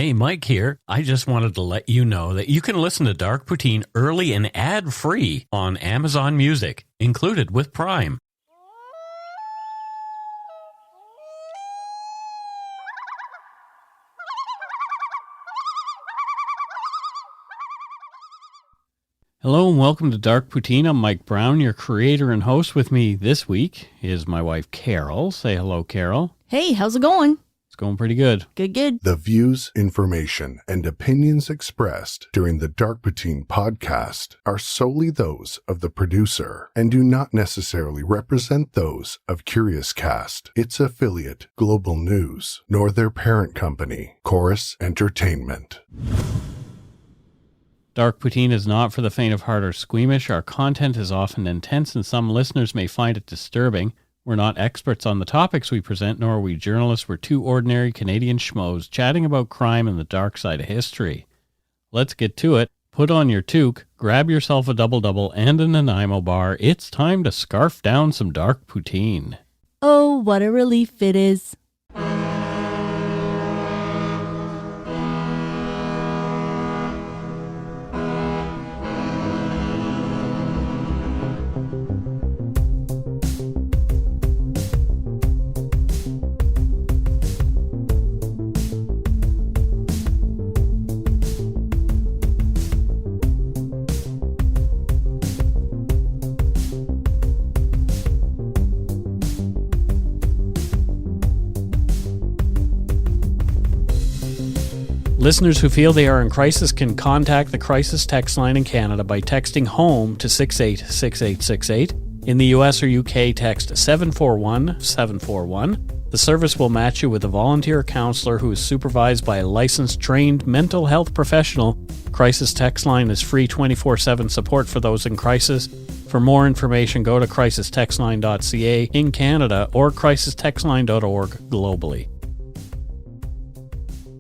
Hey, Mike here. I just wanted to let you know that you can listen to Dark Poutine early and ad-free on Amazon Music, included with Prime. Hello and welcome to Dark Poutine. I'm Mike Browne, your creator and host. With me this week is my wife, Carol. Say hello, Carol. Hey, how's it going? It's going pretty good. Good. The views, information, and opinions expressed during the Dark Poutine podcast are solely those of the producer and do not necessarily represent those of Curious Cast, its affiliate, Global News, nor their parent company, Chorus Entertainment. Dark Poutine is not for the faint of heart or squeamish. Our content is often intense and some listeners may find it disturbing. We're not experts on the topics we present, nor are we journalists. We're two ordinary Canadian schmoes chatting about crime and the dark side of history. Let's get to it. Put on your toque, grab yourself a double-double and a Nanaimo bar. It's time to scarf down some Dark Poutine. Oh, what a relief it is. Listeners who feel they are in crisis can contact the crisis text line in Canada by texting HOME to 686868. In the US or UK, text 741-741. The service will match you with a volunteer counselor who is supervised by a licensed, trained mental health professional. Crisis text line is free 24/7 support for those in crisis. For more information, go to crisistextline.ca in Canada or crisistextline.org globally.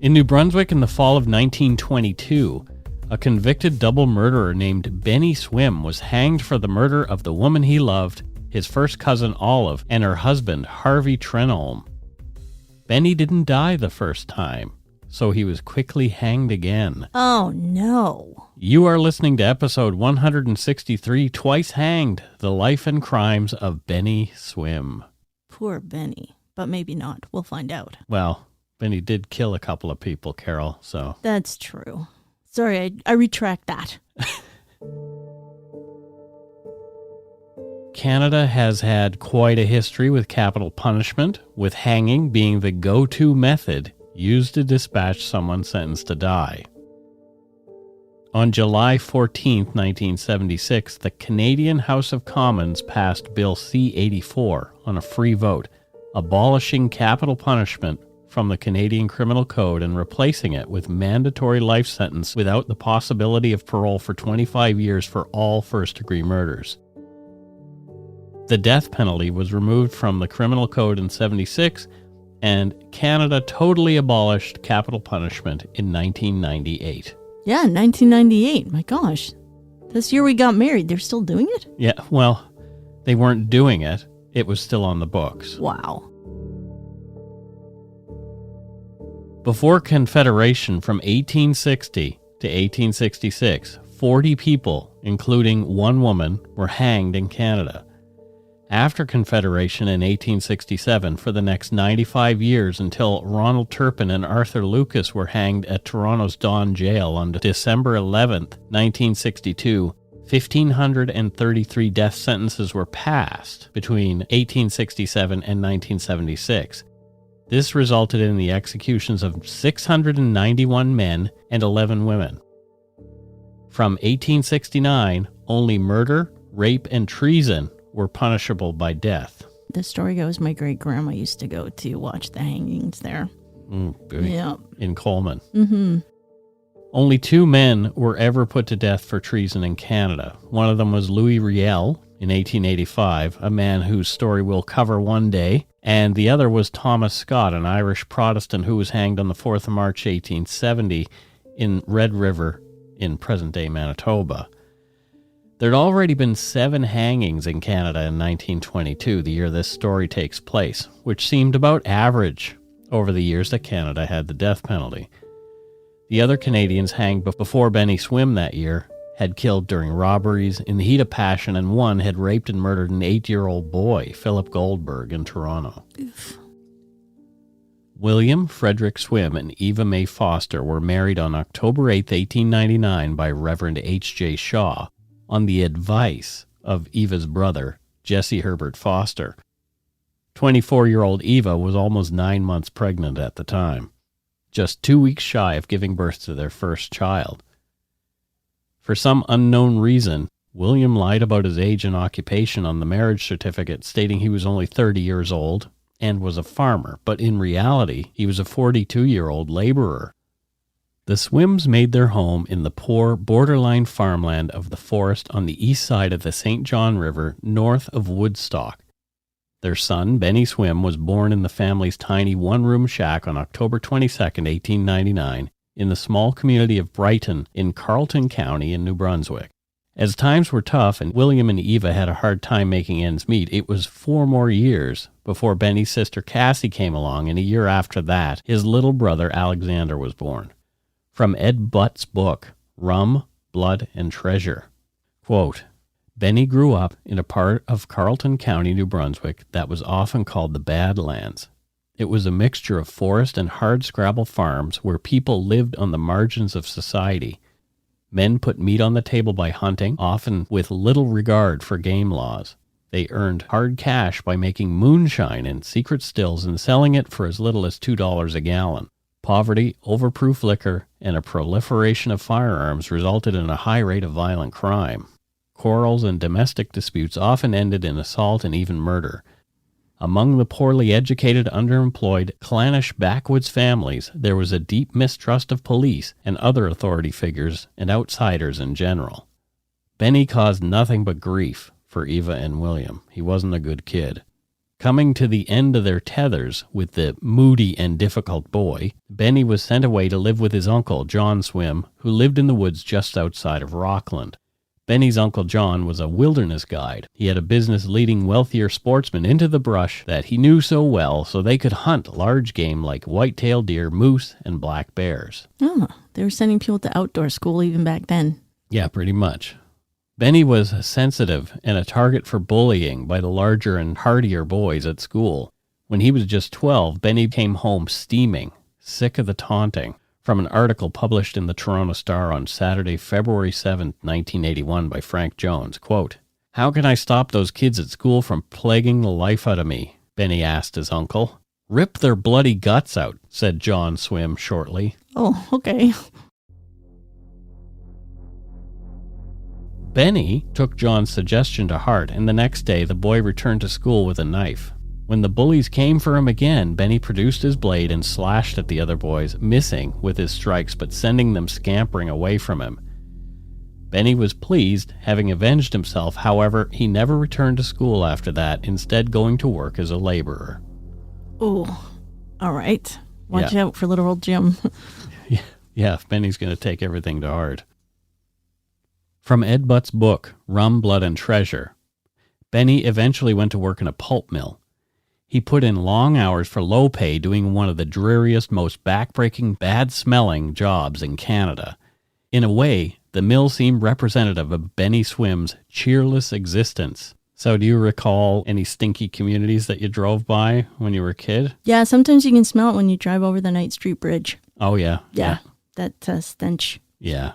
In New Brunswick in the fall of 1922, a convicted double murderer named Bennie Swim was hanged for the murder of the woman he loved, his first cousin Olive, and her husband Harvey Trenholm. Bennie didn't die the first time, so he was quickly hanged again. Oh no. You are listening to episode 163, Twice Hanged, The Life and Crimes of Bennie Swim. Poor Bennie, but maybe not. We'll find out. Well, Bennie did kill a couple of people, Carol, so... That's true. Sorry, I retract that. Canada has had quite a history with capital punishment, with hanging being the go-to method used to dispatch someone sentenced to die. On July 14, 1976, the Canadian House of Commons passed Bill C-84 on a free vote, abolishing capital punishment from the Canadian Criminal Code and replacing it with mandatory life sentence without the possibility of parole for 25 years for all first-degree murders. The death penalty was removed from the Criminal Code in 1976, and Canada totally abolished capital punishment in 1998. Yeah, 1998. My gosh. This year we got married. They're still doing it? Yeah, well, they weren't doing it. It was still on the books. Wow. Before Confederation from 1860 to 1866, 40 people, including one woman, were hanged in Canada. After Confederation in 1867, for the next 95 years until Ronald Turpin and Arthur Lucas were hanged at Toronto's Don Jail on December 11, 1962, 1,533 death sentences were passed between 1867 and 1976. This resulted in the executions of 691 men and 11 women. From 1869, only murder, rape, and treason were punishable by death. The story goes my great-grandma used to go to watch the hangings there. Yeah. In Coleman. Mm-hmm. Only 2 men were ever put to death for treason in Canada. One of them was Louis Riel in 1885, a man whose story we'll cover one day, and the other was Thomas Scott, an Irish Protestant who was hanged on the 4th of March 1870 in Red River in present-day Manitoba. There'd already been 7 hangings in Canada in 1922, the year this story takes place, which seemed about average over the years that Canada had the death penalty. The other Canadians hanged before Bennie Swim that year had killed during robberies in the heat of passion, and one had raped and murdered an 8-year-old boy, Philip Goldberg, in Toronto. Oof. William Frederick Swim and Eva May Foster were married on October 8, 1899 by Reverend H.J. Shaw on the advice of Eva's brother, Jesse Herbert Foster. 24-year-old Eva was almost 9 months pregnant at the time, just 2 weeks shy of giving birth to their first child. For some unknown reason, William lied about his age and occupation on the marriage certificate, stating he was only 30 years old and was a farmer, but in reality, he was a 42-year-old laborer. The Swims made their home in the poor, borderline farmland of the forest on the east side of the St. John River, north of Woodstock. Their son, Bennie Swim, was born in the family's tiny one-room shack on October 22, 1899, in the small community of Brighton in Carleton County in New Brunswick. As times were tough and William and Eva had a hard time making ends meet, it was 4 more years before Bennie's sister Cassie came along, and a year after that, his little brother Alexander was born. From Ed Butt's book, Rum, Blood, and Treasure. Quote, Bennie grew up in a part of Carleton County, New Brunswick, that was often called the Badlands. It was a mixture of forest and hardscrabble farms where people lived on the margins of society. Men put meat on the table by hunting, often with little regard for game laws. They earned hard cash by making moonshine in secret stills and selling it for as little as $2 a gallon. Poverty, overproof liquor, and a proliferation of firearms resulted in a high rate of violent crime. Quarrels and domestic disputes often ended in assault and even murder. Among the poorly educated, underemployed, clannish backwoods families, there was a deep mistrust of police and other authority figures and outsiders in general. Bennie caused nothing but grief for Eva and William. He wasn't a good kid. Coming to the end of their tethers with the moody and difficult boy, Bennie was sent away to live with his uncle, John Swim, who lived in the woods just outside of Rockland. Bennie's Uncle John was a wilderness guide. He had a business leading wealthier sportsmen into the brush that he knew so well so they could hunt large game like white-tailed deer, moose, and black bears. Oh, they were sending people to outdoor school even back then. Yeah, pretty much. Bennie was sensitive and a target for bullying by the larger and hardier boys at school. When he was just 12, Bennie came home steaming, sick of the taunting. From an article published in the Toronto Star on Saturday, February 7, 1981 by Frank Jones, quote, How can I stop those kids at school from plaguing the life out of me? Bennie asked his uncle. Rip their bloody guts out, said John Swim shortly. Oh, okay. Bennie took John's suggestion to heart, and the next day the boy returned to school with a knife. When the bullies came for him again, Bennie produced his blade and slashed at the other boys, missing with his strikes but sending them scampering away from him. Bennie was pleased, having avenged himself. However, he never returned to school after that, instead going to work as a laborer. Oh, all right. Watch out for little old Jim. Yeah, Bennie's going to take everything to heart. From Ed Butt's book, Rum, Blood, and Treasure, Bennie eventually went to work in a pulp mill. He put in long hours for low pay, doing one of the dreariest, most backbreaking, bad-smelling jobs in Canada. In a way, the mill seemed representative of Bennie Swim's cheerless existence. So do you recall any stinky communities that you drove by when you were a kid? Yeah, sometimes you can smell it when you drive over the Knight Street Bridge. Oh, yeah. Yeah. That stench. Yeah.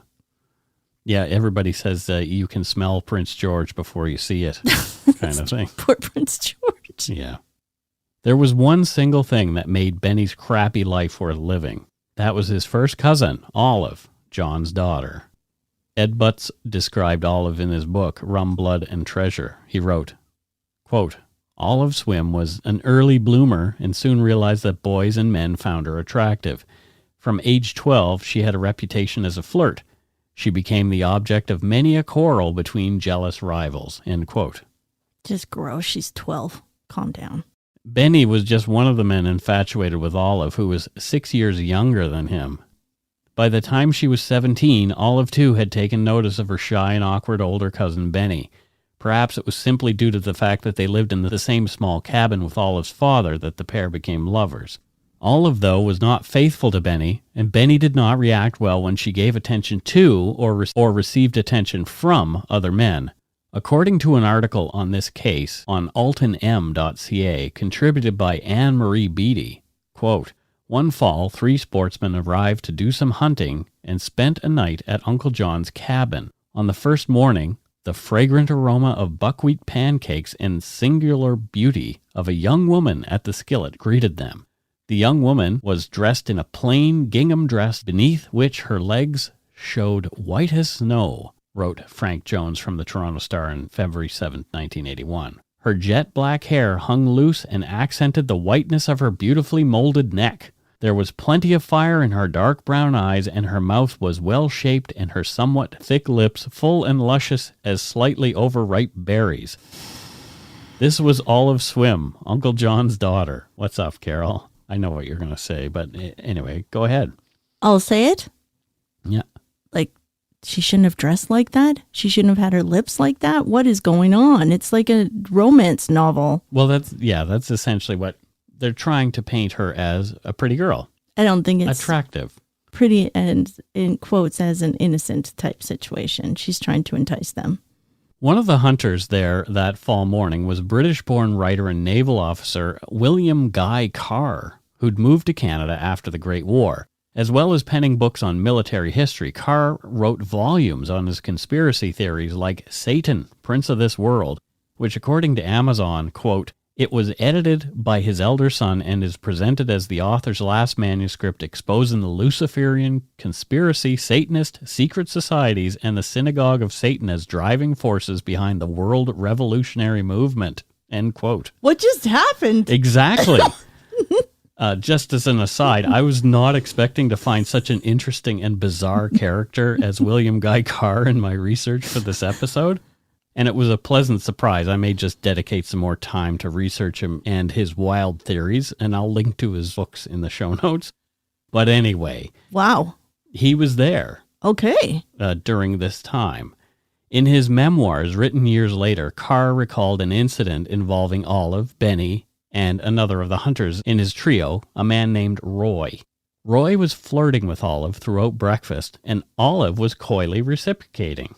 Yeah, everybody says you can smell Prince George before you see it, kind of thing. Poor Prince George. Yeah. There was one single thing that made Bennie's crappy life worth living. That was his first cousin, Olive, John's daughter. Ed Butts described Olive in his book, Rum, Blood, and Treasure. He wrote, quote, Olive Swim was an early bloomer and soon realized that boys and men found her attractive. From age 12, she had a reputation as a flirt. She became the object of many a quarrel between jealous rivals, end quote. Just gross. She's 12. Calm down. Bennie was just one of the men infatuated with Olive, who was 6 years younger than him. By the time she was 17, Olive too had taken notice of her shy and awkward older cousin Bennie. Perhaps it was simply due to the fact that they lived in the same small cabin with Olive's father that the pair became lovers. Olive, though, was not faithful to Bennie, and Bennie did not react well when she gave attention to or received attention from other men. According to an article on this case on altonm.ca, contributed by Anne-Marie Beattie, quote, "One fall, 3 sportsmen arrived to do some hunting and spent a night at Uncle John's cabin. On the first morning, the fragrant aroma of buckwheat pancakes and singular beauty of a young woman at the skillet greeted them. The young woman was dressed in a plain gingham dress beneath which her legs showed white as snow," wrote Frank Jones from the Toronto Star on February 7, 1981. "Her jet black hair hung loose and accented the whiteness of her beautifully molded neck. There was plenty of fire in her dark brown eyes, and her mouth was well-shaped and her somewhat thick lips full and luscious as slightly overripe berries. This was Olive Swim, Uncle John's daughter." What's up, Carol? I know what you're going to say, but anyway, go ahead. I'll say it. Yeah. Like, she shouldn't have dressed like that. She shouldn't have had her lips like that. What is going on? It's like a romance novel. Well, that's essentially what they're trying to paint her as, a pretty girl. I don't think it's attractive. Pretty and in quotes as an innocent type situation. She's trying to entice them. One of the hunters there that fall morning was British-born writer and naval officer William Guy Carr, who'd moved to Canada after the Great War. As well as penning books on military history, Carr wrote volumes on his conspiracy theories like Satan, Prince of this World, which according to Amazon, quote, "It was edited by his elder son and is presented as the author's last manuscript exposing the Luciferian conspiracy, Satanist, secret societies, and the Synagogue of Satan as driving forces behind the world revolutionary movement." End quote. What just happened? Exactly. Just as an aside, I was not expecting to find such an interesting and bizarre character as William Guy Carr in my research for this episode. And it was a pleasant surprise. I may just dedicate some more time to research him and his wild theories, and I'll link to his books in the show notes. But anyway. Wow. He was there. Okay. During this time. In his memoirs, written years later, Carr recalled an incident involving Olive, Bennie, and another of the hunters in his trio, a man named Roy. Roy was flirting with Olive throughout breakfast, and Olive was coyly reciprocating.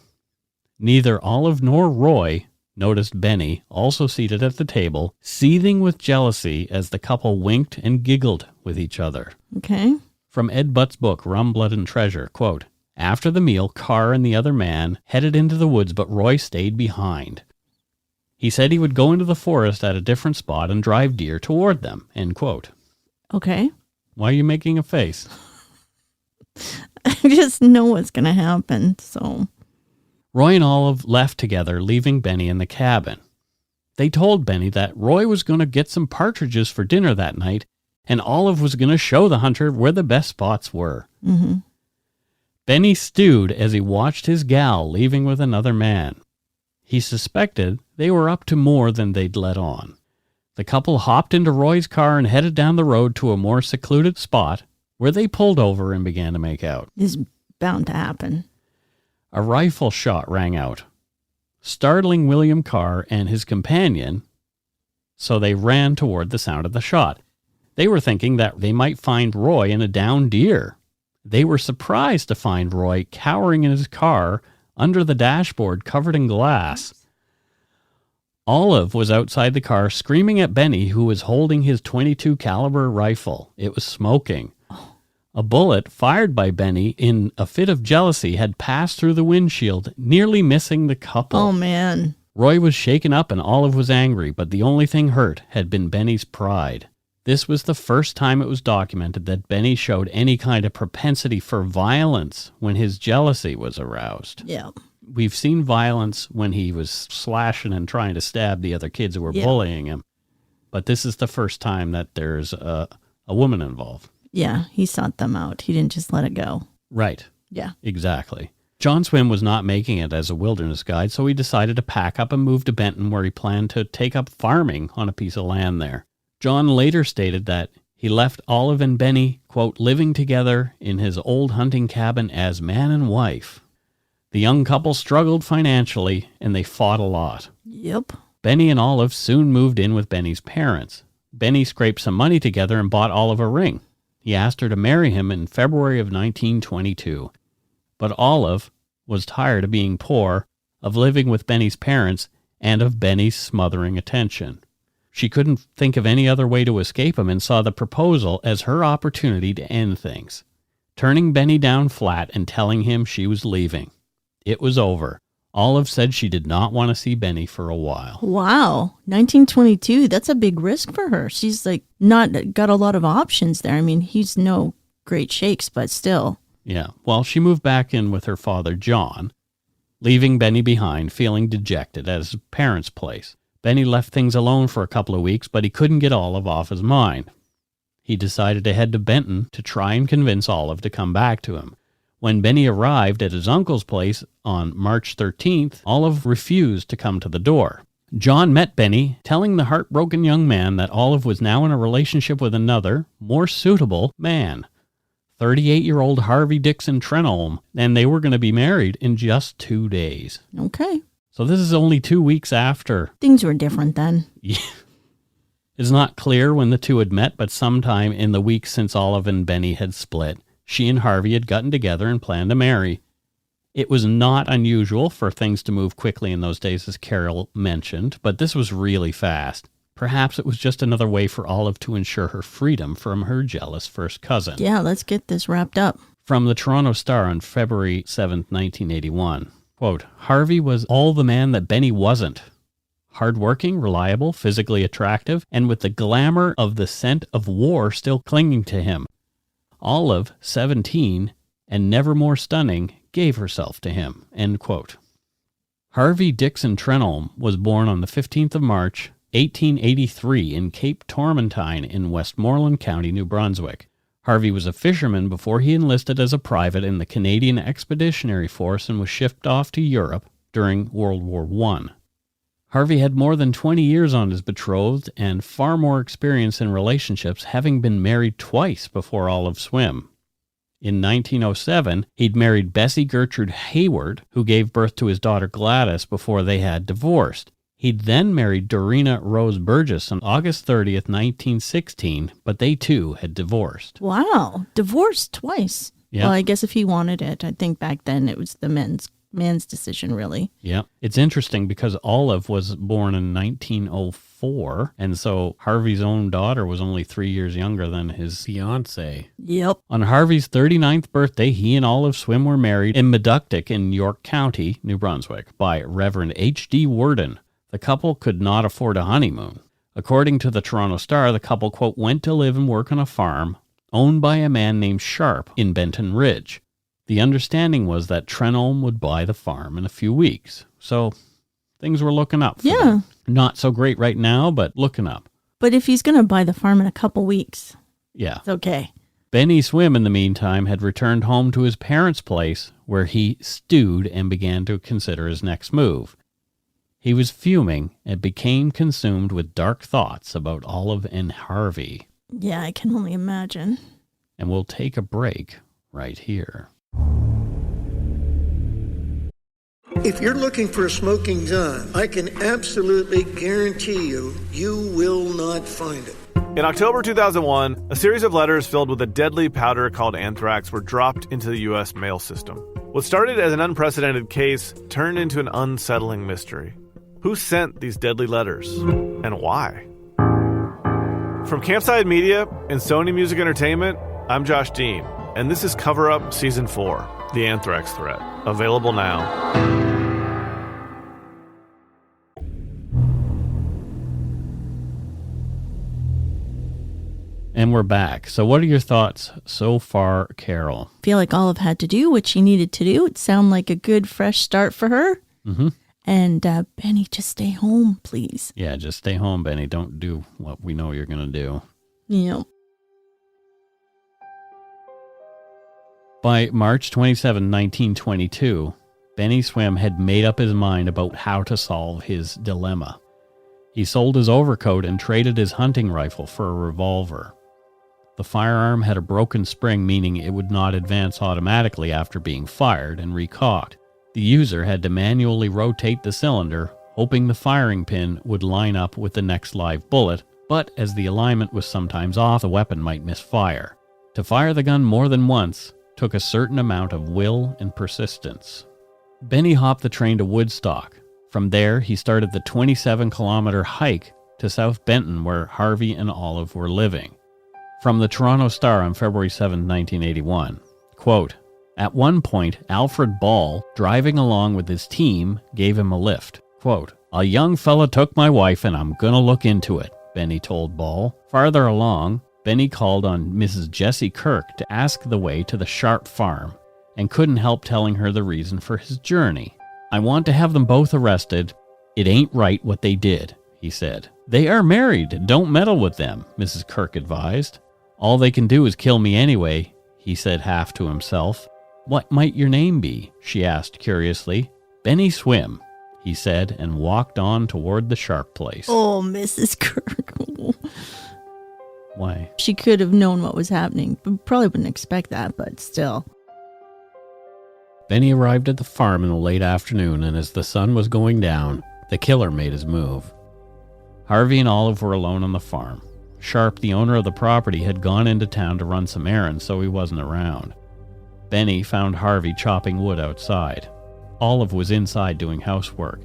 Neither Olive nor Roy noticed Bennie, also seated at the table, seething with jealousy as the couple winked and giggled with each other. Okay. From Ed Butt's book, Rum, Blood, and Treasure, quote, "After the meal, Carr and the other man headed into the woods, but Roy stayed behind. He said he would go into the forest at a different spot and drive deer toward them." End quote. Okay. Why are you making a face? I just know what's going to happen, so... Roy and Olive left together, leaving Bennie in the cabin. They told Bennie that Roy was going to get some partridges for dinner that night, and Olive was going to show the hunter where the best spots were. Mm-hmm. Bennie stewed as he watched his gal leaving with another man. He suspected they were up to more than they'd let on. The couple hopped into Roy's car and headed down the road to a more secluded spot where they pulled over and began to make out. This is bound to happen. A rifle shot rang out, startling William Carr and his companion, so they ran toward the sound of the shot. They were thinking that they might find Roy in a downed deer. They were surprised to find Roy cowering in his car under the dashboard covered in glass. Olive was outside the car screaming at Bennie, who was holding his .22 caliber rifle. It was smoking. A bullet fired by Bennie in a fit of jealousy had passed through the windshield, nearly missing the couple. Oh, man. Roy was shaken up and Olive was angry, but the only thing hurt had been Bennie's pride. This was the first time it was documented that Bennie showed any kind of propensity for violence when his jealousy was aroused. Yeah. We've seen violence when he was slashing and trying to stab the other kids who were bullying him. But this is the first time that there's a woman involved. Yeah, he sought them out. He didn't just let it go. Right. Yeah. Exactly. John Swim was not making it as a wilderness guide, so he decided to pack up and move to Benton, where he planned to take up farming on a piece of land there. John later stated that he left Olive and Bennie, quote, living together in his old hunting cabin as man and wife. The young couple struggled financially, and they fought a lot. Yep. Bennie and Olive soon moved in with Bennie's parents. Bennie scraped some money together and bought Olive a ring. He asked her to marry him in February of 1922. But Olive was tired of being poor, of living with Bennie's parents, and of Bennie's smothering attention. She couldn't think of any other way to escape him and saw the proposal as her opportunity to end things, turning Bennie down flat and telling him she was leaving. It was over. Olive said she did not want to see Bennie for a while. Wow. 1922, that's a big risk for her. She's like not got a lot of options there. I mean, he's no great shakes, but still. Yeah. Well, she moved back in with her father, John, leaving Bennie behind, feeling dejected at his parents' place. Bennie left things alone for a couple of weeks, but he couldn't get Olive off his mind. He decided to head to Benton to try and convince Olive to come back to him. When Bennie arrived at his uncle's place on March 13th, Olive refused to come to the door. John met Bennie, telling the heartbroken young man that Olive was now in a relationship with another, more suitable man, 38-year-old Harvey Trenholm, and they were going to be married in just 2 days. Okay. So this is only 2 weeks after. Things were different then. Yeah. It's not clear when the two had met, but sometime in the weeks since Olive and Bennie had split, she and Harvey had gotten together and planned to marry. It was not unusual for things to move quickly in those days, as Carol mentioned, but this was really fast. Perhaps it was just another way for Olive to ensure her freedom from her jealous first cousin. Yeah, let's get this wrapped up. From the Toronto Star on February 7, 1981, quote, Harvey was all the man that Bennie wasn't. Hardworking, reliable, physically attractive, and with the glamour of the scent of war still clinging to him. Olive, 17, and never more stunning, gave herself to him, end quote. Harvey Trenholm was born on the 15th of March, 1883 in Cape Tormentine in Westmoreland County, New Brunswick. Harvey was a fisherman before he enlisted as a private in the Canadian Expeditionary Force and was shipped off to Europe during World War I. Harvey had more than 20 years on his betrothed and far more experience in relationships, having been married twice before Olive Swim. In 1907, he'd married Bessie Gertrude Hayward, who gave birth to his daughter Gladys before they had divorced. He'd then married Dorina Rose Burgess on August 30th, 1916, but they too had divorced. Wow, divorced twice. Yeah. Well, I guess if he wanted it, I think back then it was the man's decision, really. Yeah. It's interesting because Olive was born in 1904, and so Harvey's own daughter was only 3 years younger than his fiancée. Yep. On Harvey's 39th birthday, he and Olive Swim were married in Meductic in York County, New Brunswick, by Reverend H.D. Worden. The couple could not afford a honeymoon. According to the Toronto Star, the couple, quote, went to live and work on a farm owned by a man named Sharp in Benton Ridge. The understanding was that Trenholm would buy the farm in a few weeks. So things were looking up for them. Not so great right now, but looking up. But if he's going to buy the farm in a couple weeks, yeah, it's okay. Bennie Swim, in the meantime, had returned home to his parents' place where he stewed and began to consider his next move. He was fuming and became consumed with dark thoughts about Olive and Harvey. Yeah, I can only imagine. And we'll take a break right here. If you're looking for a smoking gun, I can absolutely guarantee you will not find it. In October 2001, a series of letters filled with a deadly powder called anthrax were dropped into the U.S. mail system. What started as an unprecedented case turned into an unsettling mystery. Who sent these deadly letters, and why? From Campside Media and Sony Music Entertainment, I'm Josh Dean, and this is Cover Up Season 4, The Anthrax Threat, available now. And we're back. So what are your thoughts so far, Carol? I feel like Olive had to do what she needed to do. It sounded like a good, fresh start for her. Mm-hmm. And Bennie, just stay home, please. Yeah, just stay home, Bennie. Don't do what we know you're going to do. Yep. By March 27, 1922, Bennie Swim had made up his mind about how to solve his dilemma. He sold his overcoat and traded his hunting rifle for a revolver. The firearm had a broken spring, meaning it would not advance automatically after being fired and recocked. The user had to manually rotate the cylinder, hoping the firing pin would line up with the next live bullet, But as the alignment was sometimes off, the weapon might misfire. To fire the gun more than once took a certain amount of will and persistence. Bennie hopped the train to Woodstock. From there, he started the 27-kilometer hike to South Benton, where Harvey and Olive were living. From the Toronto Star on February 7, 1981, quote, "At one point, Alfred Ball, driving along with his team, gave him a lift. Quote, 'A young fella took my wife and I'm gonna look into it,' Bennie told Ball. Farther along, Bennie called on Mrs. Jessie Kirk to ask the way to the Sharp farm and couldn't help telling her the reason for his journey. 'I want to have them both arrested. It ain't right what they did,' he said. 'They are married. Don't meddle with them,' Mrs. Kirk advised. 'All they can do is kill me anyway,' he said half to himself. 'What might your name be?' she asked curiously. 'Bennie Swim,' he said, and walked on toward the Sharp place." Oh, Mrs. Kirk. Why? She could have known what was happening, but probably wouldn't expect that, but still. Bennie arrived at the farm in the late afternoon, and as the sun was going down, the killer made his move. Harvey and Olive were alone on the farm. Sharp, the owner of the property, had gone into town to run some errands, so he wasn't around. Bennie found Harvey chopping wood outside. Olive was inside doing housework.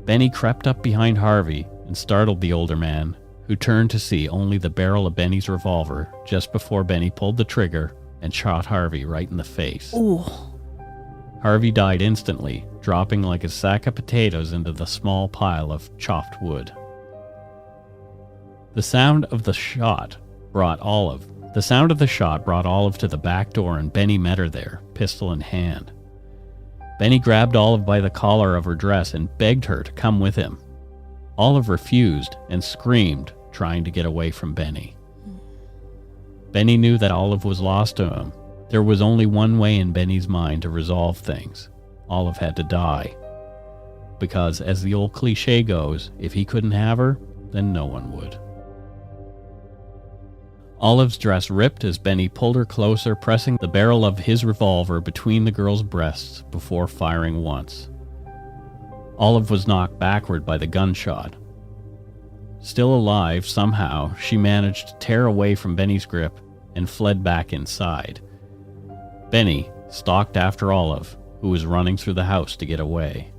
Bennie crept up behind Harvey and startled the older man, who turned to see only the barrel of Bennie's revolver just before Bennie pulled the trigger and shot Harvey right in the face. Ooh. Harvey died instantly, dropping like a sack of potatoes into the small pile of chopped wood. The sound of the shot brought Olive to the back door, and Bennie met her there, pistol in hand. Bennie grabbed Olive by the collar of her dress and begged her to come with him. Olive refused and screamed, trying to get away from Bennie. Bennie knew that Olive was lost to him. There was only one way in Bennie's mind to resolve things. Olive had to die. Because, as the old cliche goes, if he couldn't have her, then no one would. Olive's dress ripped as Bennie pulled her closer, pressing the barrel of his revolver between the girl's breasts before firing once. Olive was knocked backward by the gunshot. Still alive, somehow, she managed to tear away from Bennie's grip and fled back inside. Bennie stalked after Olive, who was running through the house to get away.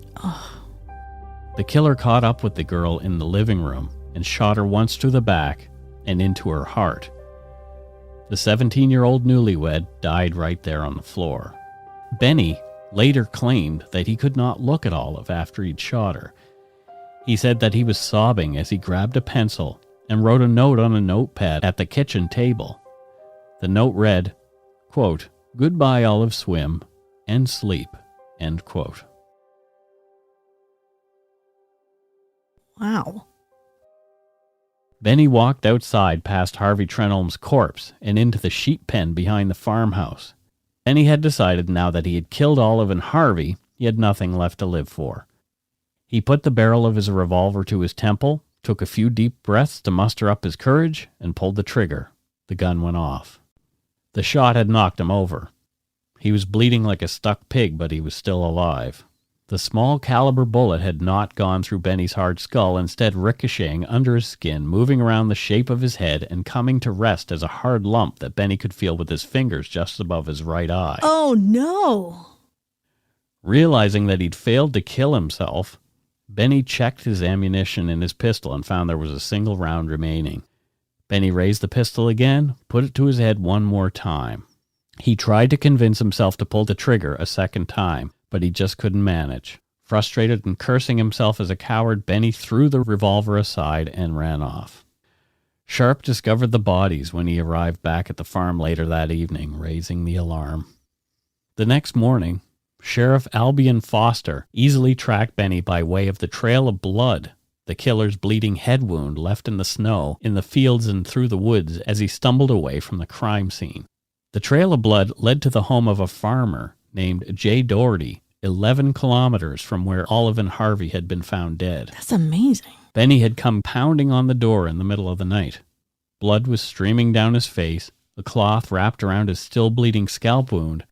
The killer caught up with the girl in the living room and shot her once through the back and into her heart. The 17-year-old newlywed died right there on the floor. Bennie later claimed that he could not look at Olive after he'd shot her. He said that he was sobbing as he grabbed a pencil and wrote a note on a notepad at the kitchen table. The note read, quote, "Goodbye, Olive Swim, and sleep," end quote. Wow. Bennie walked outside past Harvey Trenholm's corpse and into the sheep pen behind the farmhouse. Bennie had decided now that he had killed Olive and Harvey, he had nothing left to live for. He put the barrel of his revolver to his temple, took a few deep breaths to muster up his courage, and pulled the trigger. The gun went off. The shot had knocked him over. He was bleeding like a stuck pig, but he was still alive. The small caliber bullet had not gone through Bennie's hard skull, instead ricocheting under his skin, moving around the shape of his head and coming to rest as a hard lump that Bennie could feel with his fingers just above his right eye. Oh, no. Realizing that he'd failed to kill himself, Bennie checked his ammunition in his pistol and found there was a single round remaining. Bennie raised the pistol again, put it to his head one more time. He tried to convince himself to pull the trigger a second time, but he just couldn't manage. Frustrated and cursing himself as a coward, Bennie threw the revolver aside and ran off. Sharp discovered the bodies when he arrived back at the farm later that evening, raising the alarm. The next morning, Sheriff Albion Foster easily tracked Bennie by way of the trail of blood, the killer's bleeding head wound left in the snow, in the fields and through the woods as he stumbled away from the crime scene. The trail of blood led to the home of a farmer named J. Doherty, 11 kilometers from where Olive and Harvey had been found dead. That's amazing. Bennie had come pounding on the door in the middle of the night. Blood was streaming down his face, a cloth wrapped around his still bleeding scalp wound,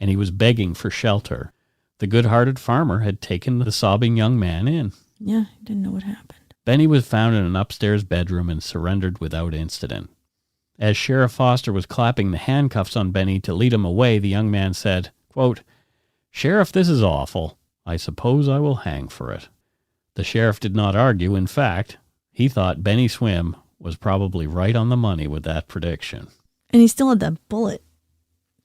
and he was begging for shelter. The good-hearted farmer had taken the sobbing young man in. Yeah, he didn't know what happened. Bennie was found in an upstairs bedroom and surrendered without incident. As Sheriff Foster was clapping the handcuffs on Bennie to lead him away, the young man said, quote, "Sheriff, this is awful. I suppose I will hang for it." The sheriff did not argue. In fact, he thought Bennie Swim was probably right on the money with that prediction. And he still had that bullet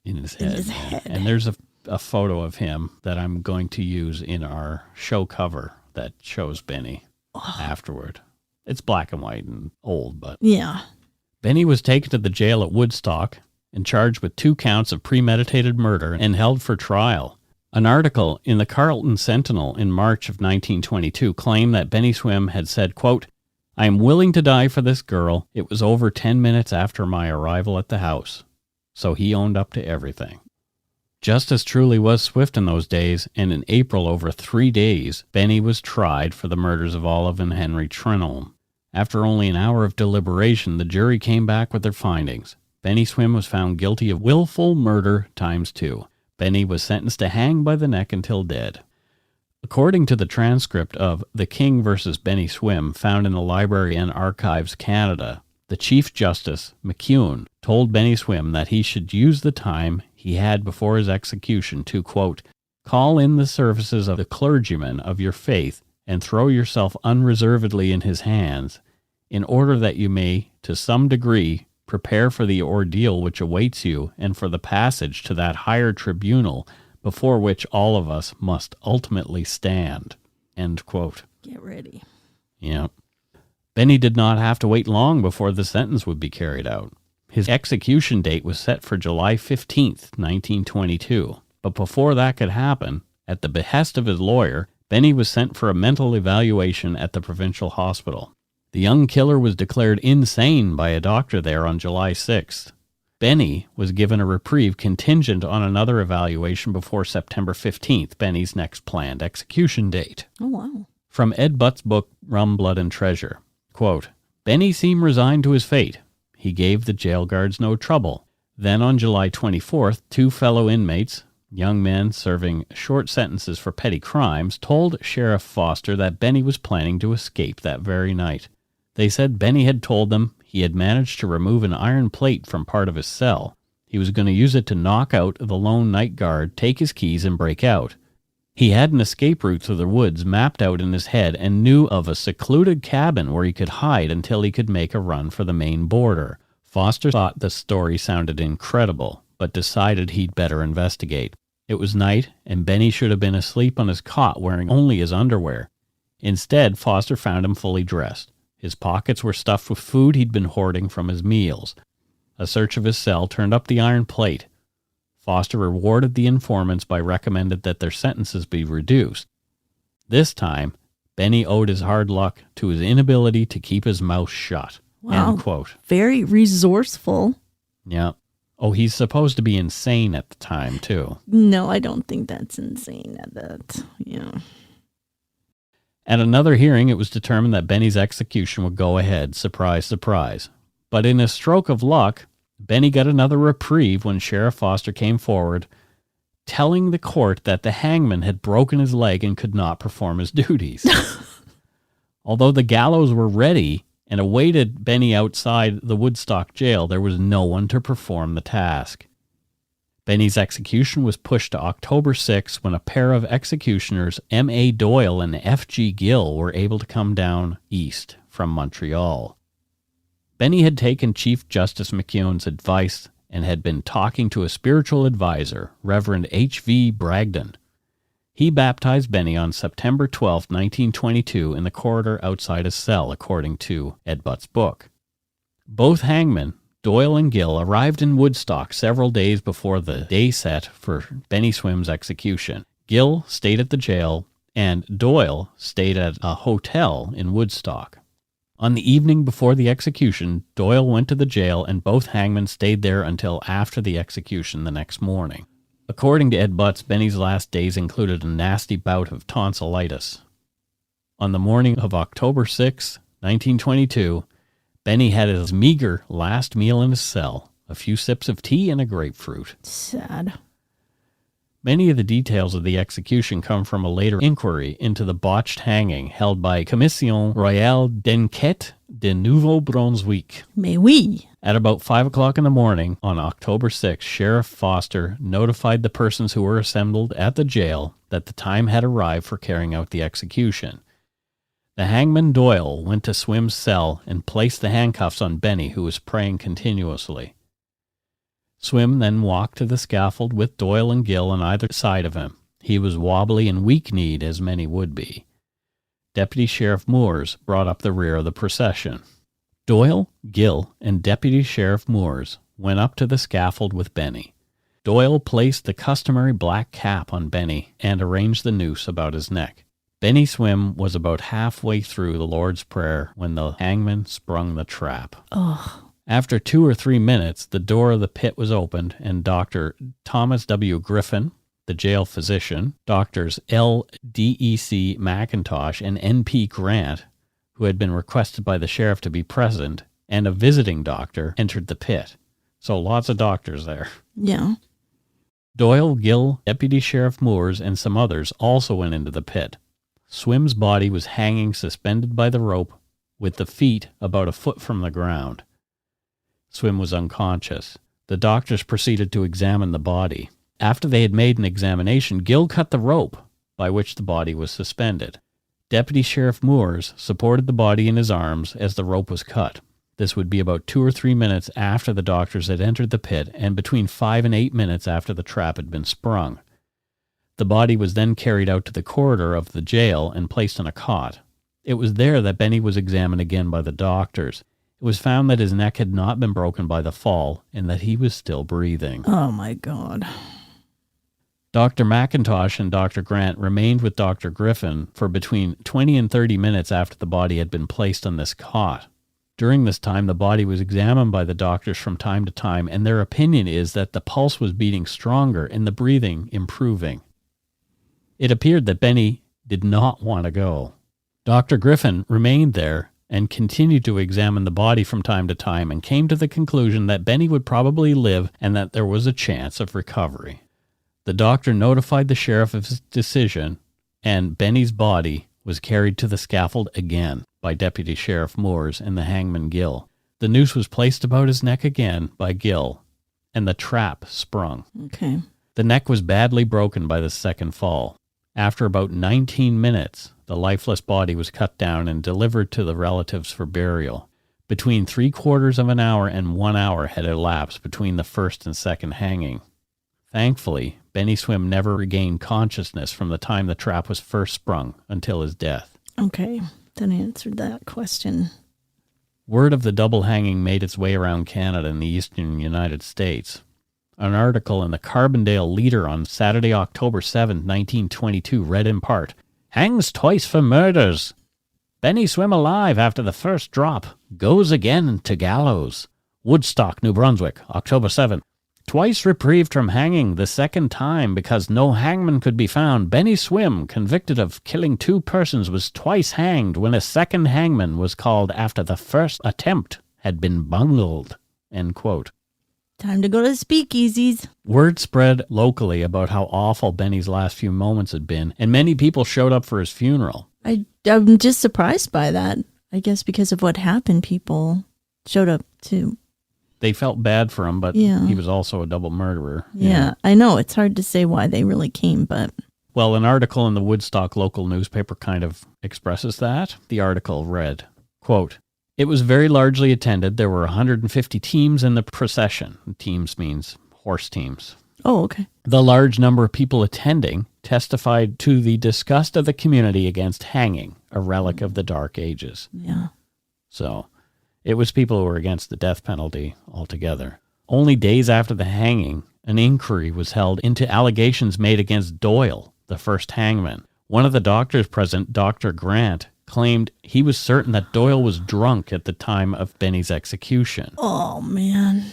in his head. And there's a photo of him that I'm going to use in our show cover that shows Bennie afterward. It's black and white and old, but... Yeah. Bennie was taken to the jail at Woodstock and charged with 2 counts of premeditated murder and held for trial. An article in the Carleton Sentinel in March of 1922 claimed that Bennie Swim had said, quote, "I am willing to die for this girl. It was over 10 minutes after my arrival at the house." So he owned up to everything. Justice truly was swift in those days, and in April, over 3 days, Bennie was tried for the murders of Olive and Henry Trenholm. After only an hour of deliberation, the jury came back with their findings. Bennie Swim was found guilty of willful murder ×2. Bennie was sentenced to hang by the neck until dead. According to the transcript of The King vs. Bennie Swim found in the Library and Archives Canada, the Chief Justice, McEwen, told Bennie Swim that he should use the time he had before his execution to, quote, "call in the services of the clergyman of your faith and throw yourself unreservedly in his hands, in order that you may, to some degree, prepare for the ordeal which awaits you and for the passage to that higher tribunal before which all of us must ultimately stand." End quote. Get ready. Yeah. Bennie did not have to wait long before the sentence would be carried out. His execution date was set for July 15th, 1922. But before that could happen, at the behest of his lawyer, Bennie was sent for a mental evaluation at the provincial hospital. The young killer was declared insane by a doctor there on July 6th. Bennie was given a reprieve contingent on another evaluation before September 15th, Bennie's next planned execution date. Oh, wow. From Ed Butt's book, Rum, Blood, and Treasure, quote, "Bennie seemed resigned to his fate. He gave the jail guards no trouble. Then on July 24th, 2 fellow inmates, young men serving short sentences for petty crimes, told Sheriff Foster that Bennie was planning to escape that very night. They said Bennie had told them he had managed to remove an iron plate from part of his cell. He was going to use it to knock out the lone night guard, take his keys, and break out. He had an escape route through the woods mapped out in his head and knew of a secluded cabin where he could hide until he could make a run for the Maine border. Foster thought the story sounded incredible, but decided he'd better investigate. It was night, and Bennie should have been asleep on his cot wearing only his underwear. Instead, Foster found him fully dressed. His pockets were stuffed with food he'd been hoarding from his meals. A search of his cell turned up the iron plate. Foster rewarded the informants by recommending that their sentences be reduced. This time, Bennie owed his hard luck to his inability to keep his mouth shut. Wow. End quote. Very resourceful. Yeah. Oh, he's supposed to be insane at the time, too. No, I don't think that's insane at that. Yeah. At another hearing, it was determined that Bennie's execution would go ahead. Surprise, surprise. But in a stroke of luck, Bennie got another reprieve when Sheriff Foster came forward, telling the court that the hangman had broken his leg and could not perform his duties. Although the gallows were ready and awaited Bennie outside the Woodstock jail, there was no one to perform the task. Bennie's execution was pushed to October 6 when a pair of executioners, M.A. Doyle and F.G. Gill, were able to come down east from Montreal. Bennie had taken Chief Justice McEwen's advice and had been talking to a spiritual advisor, Reverend H.V. Bragdon. He baptized Bennie on September 12, 1922, in the corridor outside his cell, according to Ed Butt's book. Both hangmen, Doyle and Gill, arrived in Woodstock several days before the day set for Bennie Swim's execution. Gill stayed at the jail, and Doyle stayed at a hotel in Woodstock. On the evening before the execution, Doyle went to the jail, and both hangmen stayed there until after the execution the next morning. According to Ed Butts, Bennie's last days included a nasty bout of tonsillitis. On the morning of October 6, 1922, Bennie had his meager last meal in his cell, a few sips of tea and a grapefruit. Sad. Many of the details of the execution come from a later inquiry into the botched hanging held by Commission Royale d'Enquête de Nouveau-Brunswick. Mais oui. At about 5 o'clock in the morning on October 6, Sheriff Foster notified the persons who were assembled at the jail that the time had arrived for carrying out the execution. The hangman Doyle went to Swim's cell and placed the handcuffs on Bennie, who was praying continuously. Swim then walked to the scaffold with Doyle and Gill on either side of him. He was wobbly and weak-kneed, as many would be. Deputy Sheriff Moores brought up the rear of the procession. Doyle, Gill, and Deputy Sheriff Moores went up to the scaffold with Bennie. Doyle placed the customary black cap on Bennie and arranged the noose about his neck. Bennie Swim was about halfway through the Lord's Prayer when the hangman sprung the trap. Oh. After 2 or 3 minutes, the door of the pit was opened, and Dr. Thomas W. Griffin, the jail physician, Drs. L.D.E.C. McIntosh and N.P. Grant, who had been requested by the sheriff to be present, and a visiting doctor, entered the pit. So lots of doctors there. Yeah. Doyle, Gill, Deputy Sheriff Moores, and some others also went into the pit. Swim's body was hanging suspended by the rope, with the feet about a foot from the ground. Swim was unconscious. The doctors proceeded to examine the body. After they had made an examination, Gill cut the rope by which the body was suspended. Deputy Sheriff Moores supported the body in his arms as the rope was cut. This would be about 2 or 3 minutes after the doctors had entered the pit and between 5 and 8 minutes after the trap had been sprung. The body was then carried out to the corridor of the jail and placed on a cot. It was there that Bennie was examined again by the doctors. It was found that his neck had not been broken by the fall and that he was still breathing. Oh, my God. Dr. McIntosh and Dr. Grant remained with Dr. Griffin for between 20 and 30 minutes after the body had been placed on this cot. During this time, the body was examined by the doctors from time to time, and their opinion is that the pulse was beating stronger and the breathing improving. It appeared that Bennie did not want to go. Dr. Griffin remained there and continued to examine the body from time to time and came to the conclusion that Bennie would probably live and that there was a chance of recovery. The doctor notified the sheriff of his decision, and Bennie's body was carried to the scaffold again by Deputy Sheriff Moores and the hangman Gill. The noose was placed about his neck again by Gill, and the trap sprung. Okay. The neck was badly broken by the second fall. After about 19 minutes, the lifeless body was cut down and delivered to the relatives for burial. Between 3/4 of an hour and 1 hour had elapsed between the first and second hanging. Thankfully, Bennie Swim never regained consciousness from the time the trap was first sprung until his death. Okay, that answered that question. Word of the double hanging made its way around Canada and the eastern United States. An article in the Carbondale Leader on Saturday, October 7, 1922, read in part, "Hangs twice for murders. Bennie Swim alive after the first drop. Goes again to gallows. Woodstock, New Brunswick, October 7. Twice reprieved from hanging, the second time because no hangman could be found. Bennie Swim, convicted of killing 2 persons, was twice hanged when a second hangman was called after the first attempt had been bungled." End quote. Time to go to the speakeasies. Word spread locally about how awful Bennie's last few moments had been, and many people showed up for his funeral. I'm just surprised by that. I guess because of what happened, people showed up too. They felt bad for him, but Yeah. he was also a double murderer. Yeah, I know. It's hard to say why they really came, but... Well, an article in the Woodstock local newspaper kind of expresses that. The article read, quote, "It was very largely attended. There were 150 teams in the procession." Teams means horse teams. Oh, okay. The large number of people attending testified to the disgust of the community against hanging, a relic of the Dark Ages. Yeah. So, it was people who were against the death penalty altogether. Only days after the hanging, an inquiry was held into allegations made against Doyle, the first hangman. One of the doctors present, Dr. Grant, claimed he was certain that Doyle was drunk at the time of Bennie's execution. Oh, man.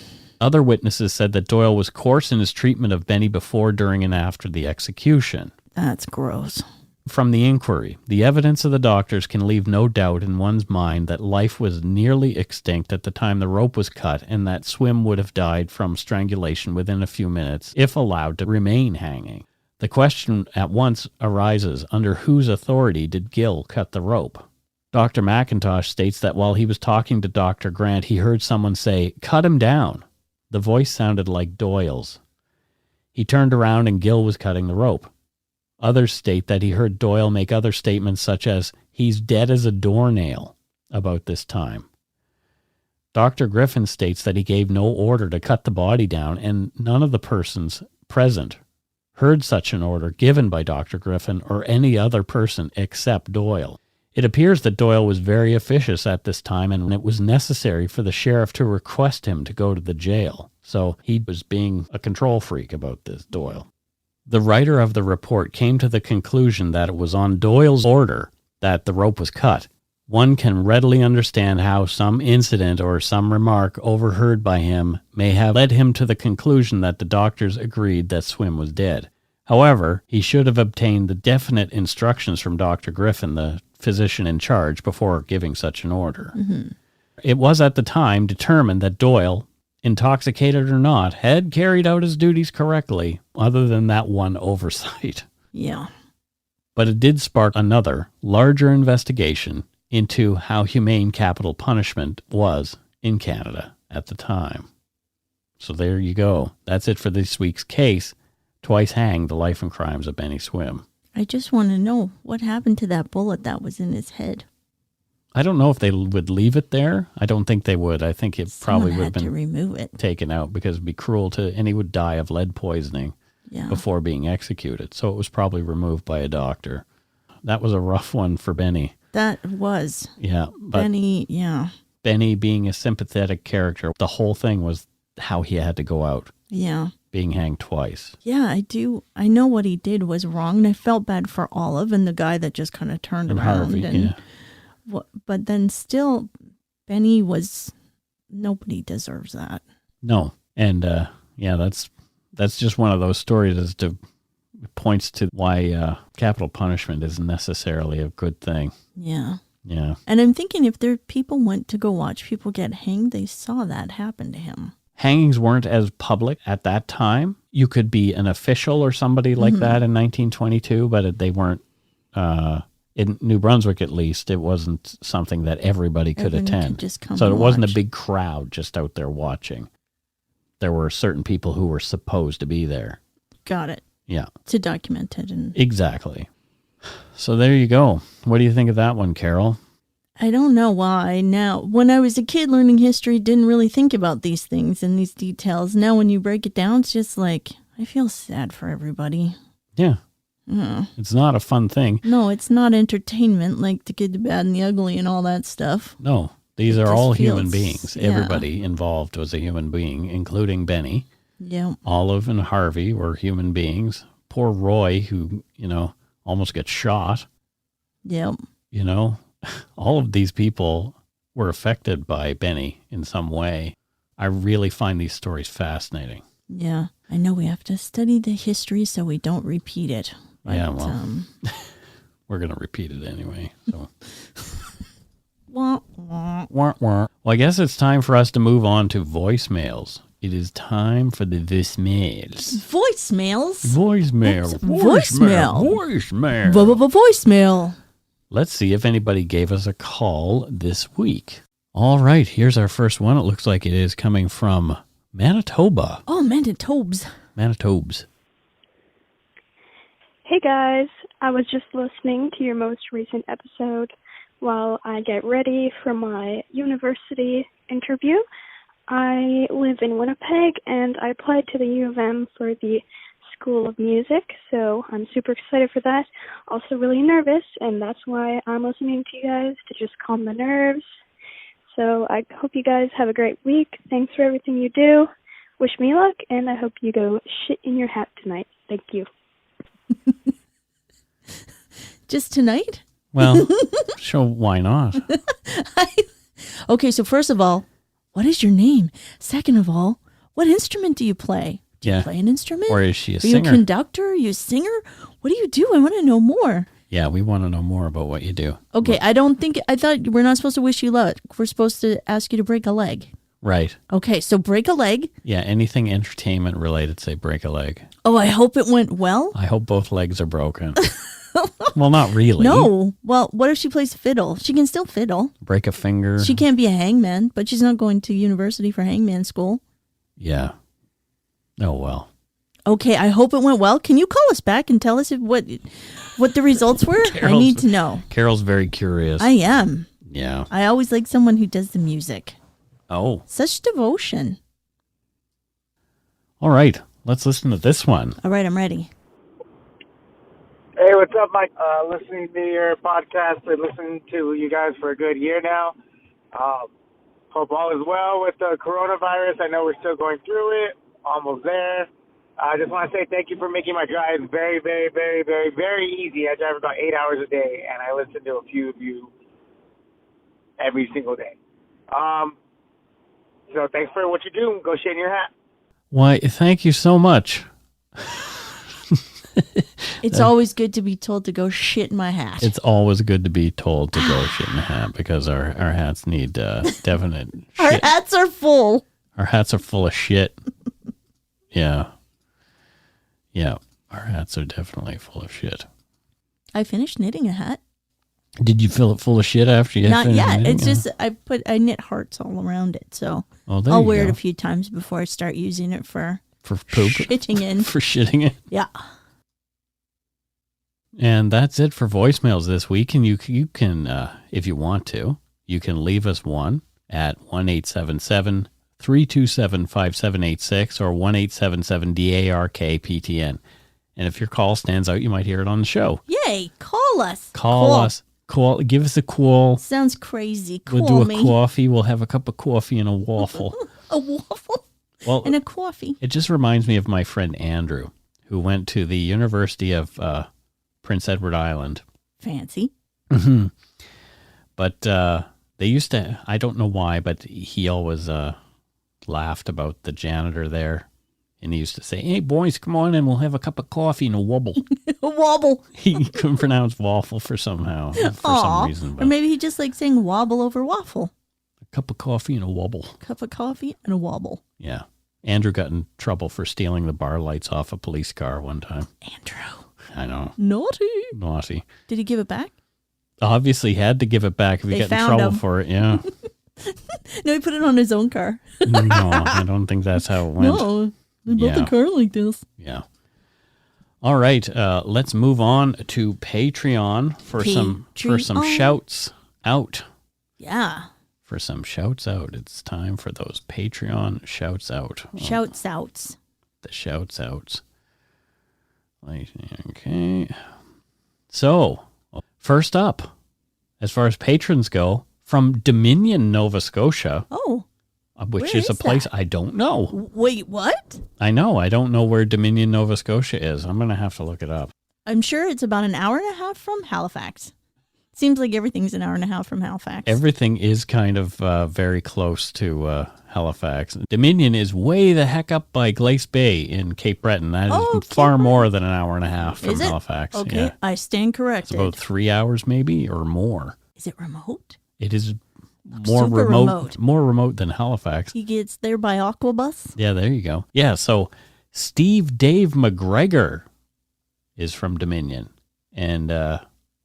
Other witnesses said that Doyle was coarse in his treatment of Bennie before, during, and after the execution. That's gross. From the inquiry, the evidence of the doctors can leave no doubt in one's mind that life was nearly extinct at the time the rope was cut and that Swim would have died from strangulation within a few minutes if allowed to remain hanging. The question at once arises, under whose authority did Gill cut the rope? Dr. McIntosh states that while he was talking to Dr. Grant, he heard someone say, "Cut him down." The voice sounded like Doyle's. He turned around and Gill was cutting the rope. Others state that he heard Doyle make other statements such as, "He's dead as a doornail," about this time. Dr. Griffin states that he gave no order to cut the body down, and none of the persons present heard such an order given by Dr. Griffin or any other person except Doyle. It appears that Doyle was very officious at this time, and it was necessary for the sheriff to request him to go to the jail. So he was being a control freak about this, Doyle. The writer of the report came to the conclusion that it was on Doyle's order that the rope was cut. One can readily understand how some incident or some remark overheard by him may have led him to the conclusion that the doctors agreed that Swim was dead. However, he should have obtained the definite instructions from Dr. Griffin, the physician in charge, before giving such an order. Mm-hmm. It was at the time determined that Doyle, intoxicated or not, had carried out his duties correctly, other than that one oversight. Yeah. But it did spark another, larger investigation into how humane capital punishment was in Canada at the time. So there you go. That's it for this week's case. Twice hanged, the life and crimes of Bennie Swim. I just want to know what happened to that bullet that was in his head. I don't know if they would leave it there. I don't think they would. I think it probably would have been to remove it. Taken out because it'd be cruel to, and he would die of lead poisoning before being executed. So it was probably removed by a doctor. That was a rough one for Bennie. That was. Yeah. But Bennie, yeah. Bennie being a sympathetic character, the whole thing was how he had to go out. Yeah. Being hanged twice. Yeah, I do. I know what he did was wrong, and I felt bad for Olive and the guy that just kind of turned around. Harvey, But then still, Bennie was, nobody deserves that. No. And that's just one of those stories as to points to why capital punishment isn't necessarily a good thing. Yeah. Yeah. And I'm thinking if people went to go watch people get hanged, they saw that happen to him. Hangings weren't as public at that time. You could be an official or somebody like that in 1922, but they weren't, in New Brunswick at least, it wasn't something that everybody could attend. So it wasn't a big crowd just out there watching. There were certain people who were supposed to be there. Got it. Yeah. To document it. Exactly. So there you go. What do you think of that one, Carol? I don't know why. Now, when I was a kid learning history, didn't really think about these things and these details. Now, when you break it down, it's just like, I feel sad for everybody. Yeah. It's not a fun thing. No, it's not entertainment like The Good, the Bad, and the Ugly and all that stuff. No, these are all human beings. Yeah. Everybody involved was a human being, including Bennie. Yeah. Olive and Harvey were human beings. Poor Roy, who, almost gets shot. Yep. All of these people were affected by Bennie in some way. I really find these stories fascinating. Yeah. I know we have to study the history so we don't repeat it. But, yeah, well, we're going to repeat it anyway. So. Wah, wah. Wah, wah. Well, I guess it's time for us to move on to voicemails. It is time for the voicemails. Voicemails? Voicemail. Voicemail. Voicemail. Voicemail. Let's see if anybody gave us a call this week. All right, here's our first one. It looks like it is coming from Manitoba. Oh, Manitobes. Hey guys, I was just listening to your most recent episode while I get ready for my university interview. I live in Winnipeg and I applied to the U of M for the School of Music, so I'm super excited for that. Also really nervous, and that's why I'm listening to you guys, to just calm the nerves. So I hope you guys have a great week. Thanks for everything you do. Wish me luck, and I hope you go shit in your hat tonight. Thank you. Just tonight? Well, sure, why not? Okay, so first of all, what is your name? Second of all, what instrument do you play? Do you play an instrument? Or is she a singer? singer? Are you a conductor? Are you a singer? What do you do? I want to know more. Yeah, we want to know more about what you do. Okay, I thought we're not supposed to wish you luck. We're supposed to ask you to break a leg. Right. Okay, so break a leg. Yeah, anything entertainment related, say break a leg. Oh, I hope it went well. I hope both legs are broken. Well, not really. No. Well, what if she plays fiddle? She can still fiddle. Break a finger. She can't be a hangman, but she's not going to university for hangman school. Yeah. Oh, well. Okay, I hope it went well. Can you call us back and tell us what the results were? I need to know. Carol's very curious. I am. Yeah. I always like someone who does the music. Oh. Such devotion. All right. Let's listen to this one. All right, I'm ready. Hey, what's up, Mike? Listening to your podcast. Been listening to you guys for a good year now. Hope all is well with the coronavirus. I know we're still going through it. Almost there. I just want to say thank you for making my drive very, very, very, very, very easy. I drive about 8 hours a day, and I listen to a few of you every single day. So thanks for what you do. Go shit in your hat. Why, thank you so much. It's always good to be told to go shit in my hat. It's always good to be told to go shit in the hat because our hats need definite shit. Our hats are full. Our hats are full of shit. Yeah. Yeah. Our hats are definitely full of shit. I finished knitting a hat. Did you fill it full of shit after you Not finished yet. knitting? It's just I knit hearts all around it, so there I'll you wear go. it a few times before I start using it for poop. shitting in. For shitting in. Yeah. And that's it for voicemails this week. And you can, if you want to, you can leave us one at 1-877-327-5786 or 1-877-DARK-PTN. And if your call stands out, you might hear it on the show. Yay! Call us. Call us. Give us a call. Sounds crazy. We'll Call do a me. coffee. We'll have a cup of coffee and a waffle. A waffle Well, and a coffee. It just reminds me of my friend Andrew, who went to the University of Prince Edward Island. Fancy. But they used to, I don't know why, but he always laughed about the janitor there. And he used to say, "Hey, boys, come on in. We'll have a cup of coffee and a wobble." A wobble. He couldn't pronounce waffle for some reason. But Or maybe he just likes saying wobble over waffle. a cup of coffee and a wobble. Cup of coffee and a wobble. Yeah. Andrew got in trouble for stealing the bar lights off a police car one time. Andrew. I know. Naughty. Did he give it back? Obviously had to give it back if he They got in found trouble him. for it. Yeah. No, he put it on his own car. No, I don't think that's how it went. No, they built Yeah. a car like this. Yeah. All right. Let's move on to Patreon for some Patreon. shouts out. Yeah. For some shouts out. It's time for those Patreon shouts out. Shouts outs. The shouts outs. Okay. So, first up, as far as patrons go, from Dominion, Nova Scotia, Oh, which where is a is place that? I don't know. wait, what? I know. I don't know where Dominion, Nova Scotia is. I'm going to have to look it up. I'm sure it's about an hour and a half from Halifax. Seems like everything's an hour and a half from Halifax. Everything is kind of very close to Halifax. Dominion is way the heck up by Glace Bay in Cape Breton. That is Oh, far Cape more than an hour and a half from Is it? Halifax. Okay, Yeah. I stand It's corrected. about 3 hours maybe or more. Is it remote? It is more Super remote. more remote than Halifax. He gets there by Aquabus. Yeah, there you go. Yeah, so Steve Dave McGregor is from Dominion. And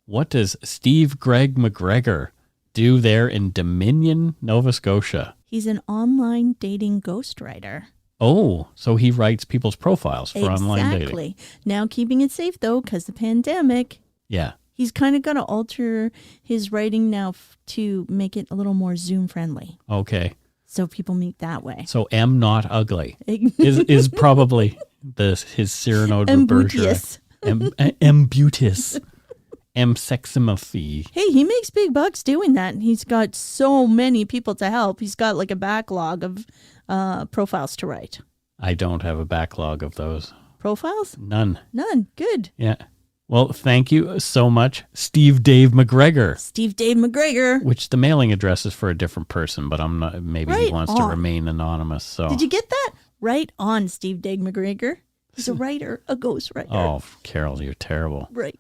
what does Steve Greg McGregor do there in Dominion, Nova Scotia? He's an online dating ghostwriter. Oh, so he writes people's profiles for online dating. Exactly. Now keeping it safe though, because the pandemic. Yeah. He's kind of going to alter his writing now to make it a little more Zoom friendly. Okay. So people meet that way. So M Not Ugly is probably his Cyrano de Bergerac. Embutis. Seximophy. Hey, he makes big bucks doing that. And he's got so many people to help. He's got like a backlog of profiles to write. I don't have a backlog of those. Profiles? None. None. Good. Yeah. Well, thank you so much, Steve Dave McGregor. Steve Dave McGregor. Which the mailing address is for a different person, but I'm not. Maybe he Right wants to on. remain anonymous. So. Did you get that? Right on, Steve Dave McGregor. He's a writer, a ghostwriter. Oh, Carol, you're terrible. Right.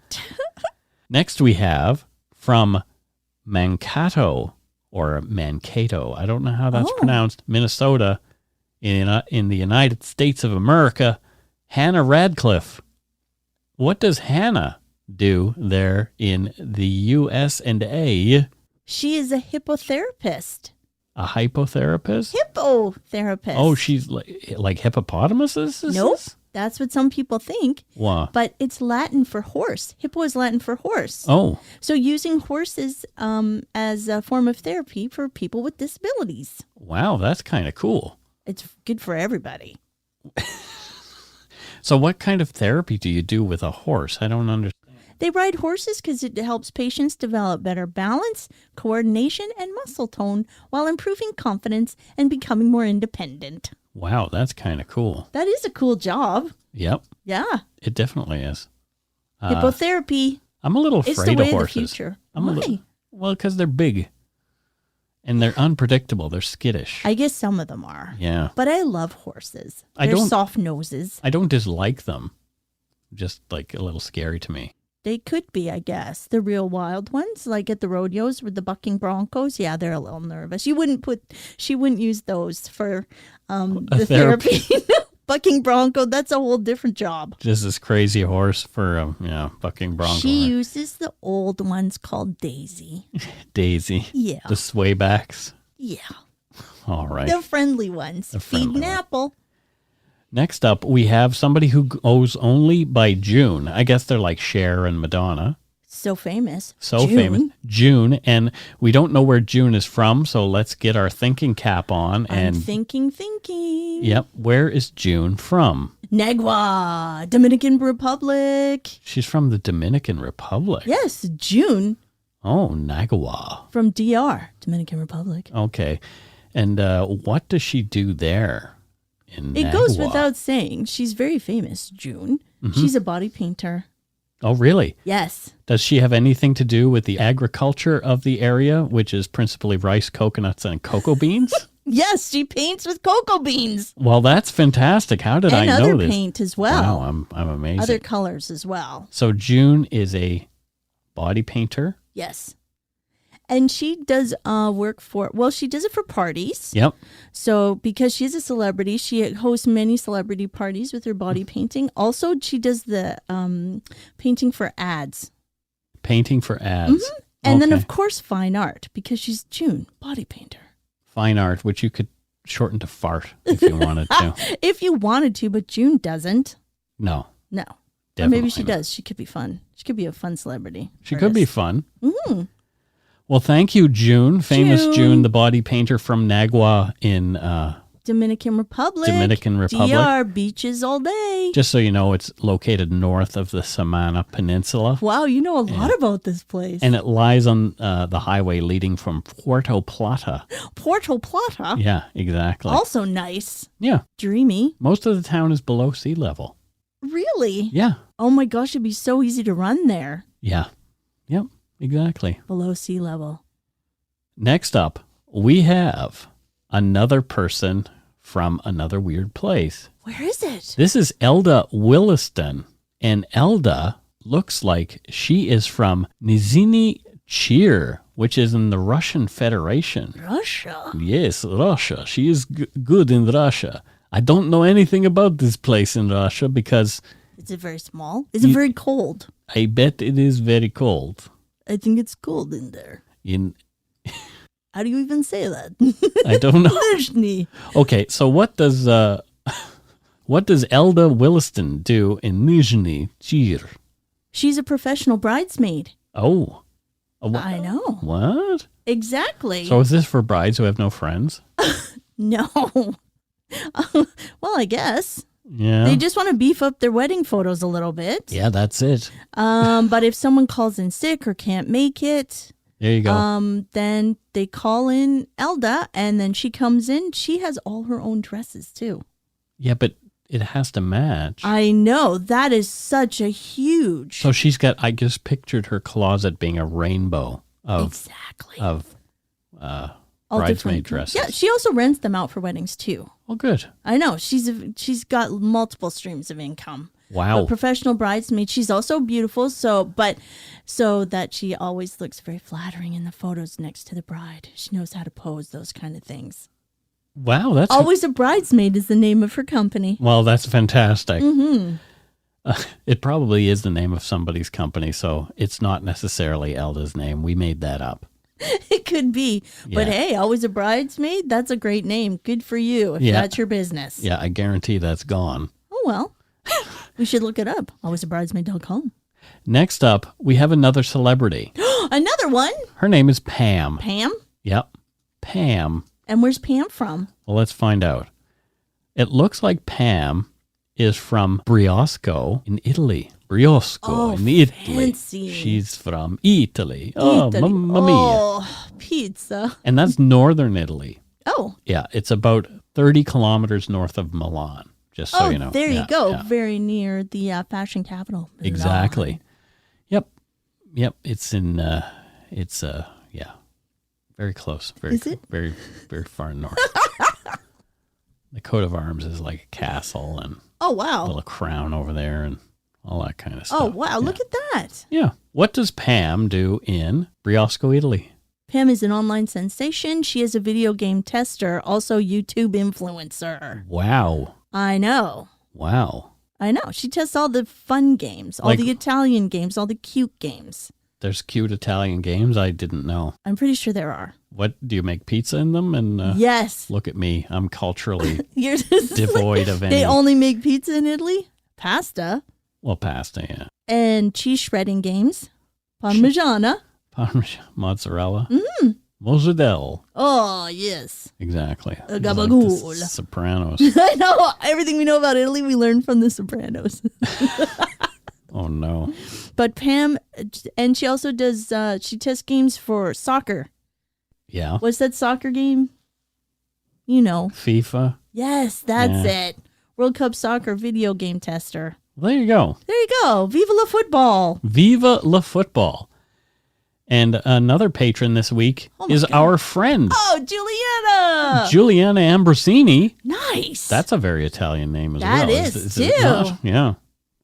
Next we have from Mankato, or Mankato. I don't know how that's pronounced. Minnesota, in the United States of America. Hannah Radcliffe. What does Hannah do there in the US&A? She is a hippotherapist. A hypotherapist? Hippotherapist. Oh, she's like hippopotamuses? Nope. That's what some people think. Wow. But it's Latin for horse. Hippo is Latin for horse. Oh. So using horses as a form of therapy for people with disabilities. Wow, that's kind of cool. It's good for everybody. So what kind of therapy do you do with a horse? I don't understand. They ride horses because it helps patients develop better balance, coordination, and muscle tone while improving confidence and becoming more independent. Wow, that's kind of cool. That is a cool job. Yep. Yeah. It definitely is. Hippotherapy. I'm a little It's afraid the way of of the horses. future. Why? Well, because they're big. And they're unpredictable. They're skittish. I guess some of them are. Yeah. But I love horses. I They're don't- soft noses. I don't dislike them. Just like a little scary to me. They could be, I guess. The real wild ones, like at the rodeos with the bucking broncos. Yeah, they're a little nervous. She wouldn't use those for the therapy. Bucking bronco, that's a whole different job. Just this crazy horse for bucking bronco. She uses the old ones called Daisy. Daisy. Yeah. The swaybacks. Yeah. All right. The friendly ones. The Feed friendly an one. apple. Next up, we have somebody who goes only by June. I guess they're like Cher and Madonna. So famous. So June. famous. June. And we don't know where June is from, so let's get our thinking cap on. I'm And thinking. Yep. Where is June from? Nagua, Dominican Republic. She's from the Dominican Republic. Yes, June Oh, Nagawa. from DR, Dominican Republic. Okay. And what does she do there in It goes Nagawa? without saying. She's very famous, June. Mm-hmm. She's a body painter. Oh, really? Yes. Does she have anything to do with the agriculture of the area, which is principally rice, coconuts, and cocoa beans? Yes, she paints with cocoa beans. Well, that's fantastic. How did And I know other this? paint as well. Wow, I'm amazing. Other colors as well. So June is a body painter. Yes. And she does work for, well, she does it for parties. Yep. So because she's a celebrity, she hosts many celebrity parties with her body painting. Also, she does the painting for ads. Painting for ads. Mm-hmm. And then, Okay. of course, fine art, because she's June, body painter. Fine art, which you could shorten to fart if you wanted to. If you wanted to, but June doesn't. No. No. Or Definitely maybe she not. does. She could be fun. She could be a fun celebrity. She could be artist. fun. Mm. Well, thank you, June. Famous June. June, the body painter from Nagua in Dominican Republic. Dominican Republic. DR, beaches all day. Just so you know, it's located north of the Samana Peninsula. Wow, you know a lot about this place. And it lies on the highway leading from Puerto Plata. Puerto Plata. Yeah, exactly. Also nice. Yeah. Dreamy. Most of the town is below sea level. Really? Yeah. Oh my gosh, it'd be so easy to run there. Yeah. Yep, exactly. Below sea level. Next up, we have another person from another weird place. Where is it? This is Elda Williston. And Elda looks like she is from Nizhny Chir, which is in the Russian Federation. Russia. Yes, Russia. She is good in Russia. I don't know anything about this place in Russia because Is it very small? Is it very cold? I bet it is very cold. I think it's cold in there. How do you even say that? I don't know. Nizhny. Okay, so what does Elda Williston do in Nizhny Chir? She's a professional bridesmaid. Oh. I know. What? Exactly. So is this for brides who have no friends? No. Well, I guess. Yeah. They just want to beef up their wedding photos a little bit. Yeah, that's it. But if someone calls in sick or can't make it, There you go. then they call in Elda, and then she comes in. She has all her own dresses too. Yeah, but it has to match. I know. That is such a huge. So she's got, I just pictured her closet being a rainbow of Exactly. All bridesmaid different- dresses. Yeah, she also rents them out for weddings too. Oh, good. I know. She's got multiple streams of income. Wow. A professional bridesmaid. She's also beautiful, so that she always looks very flattering in the photos next to the bride. She knows how to pose those kind of things. Wow, that's Always a Bridesmaid is the name of her company. Well, that's fantastic. Mm-hmm. It probably is the name of somebody's company, so it's not necessarily Elda's name. We made that up. It could be. Yeah. But hey, Always a Bridesmaid, that's a great name. Good for you if that's your business. Yeah, I guarantee that's gone. Oh, well. We should look it up. Alwaysabridesmaid.com. Next up, we have another celebrity. Another one? Her name is Pam. Pam? Yep, Pam. And where's Pam from? Well, let's find out. It looks like Pam is from Briosco in Italy. Briosco in Italy. Fancy. She's from Italy. Oh, mamma mia. Oh, pizza. And that's northern Italy. Oh. Yeah, it's about 30 kilometers north of Milan, just so you know. There you go. Yeah. Very near the fashion capital. Milan. Exactly. Yep. It's in, very close. Very, Is it? Very, very far north. The coat of arms is like a castle and Oh, wow. a little crown over there and all that kind of stuff. Oh, wow. Look at that. Yeah. What does Pam do in Briosco, Italy? Pam is an online sensation. She is a video game tester, also YouTube influencer. Wow. I know. Wow. I know. She tests all the fun games, all the Italian games, all the cute games. There's cute Italian games I didn't know. I'm pretty sure there are. What, do you make pizza in them? And Yes. Look at me. I'm culturally You're just devoid of any. They only make pizza in Italy? Pasta. Well, pasta, yeah. And cheese shredding games. Parmigiana. Parmesan, mozzarella. Mm-hmm. Mozzarella. Oh, yes. Exactly. A It's like gabagool. the Sopranos. I know. Everything we know about Italy, we learned from The Sopranos. Oh, no. But Pam, and she also does, she tests games for soccer. Yeah. What's that soccer game? You know. FIFA. Yes, that's it. World Cup Soccer video game tester. There you go. There you go. Viva la football. Viva la football. And another patron this week is our friend. Oh, Juliana. Juliana Ambrosini. Nice. That's a very Italian name as That well. is, it too. not? Yeah.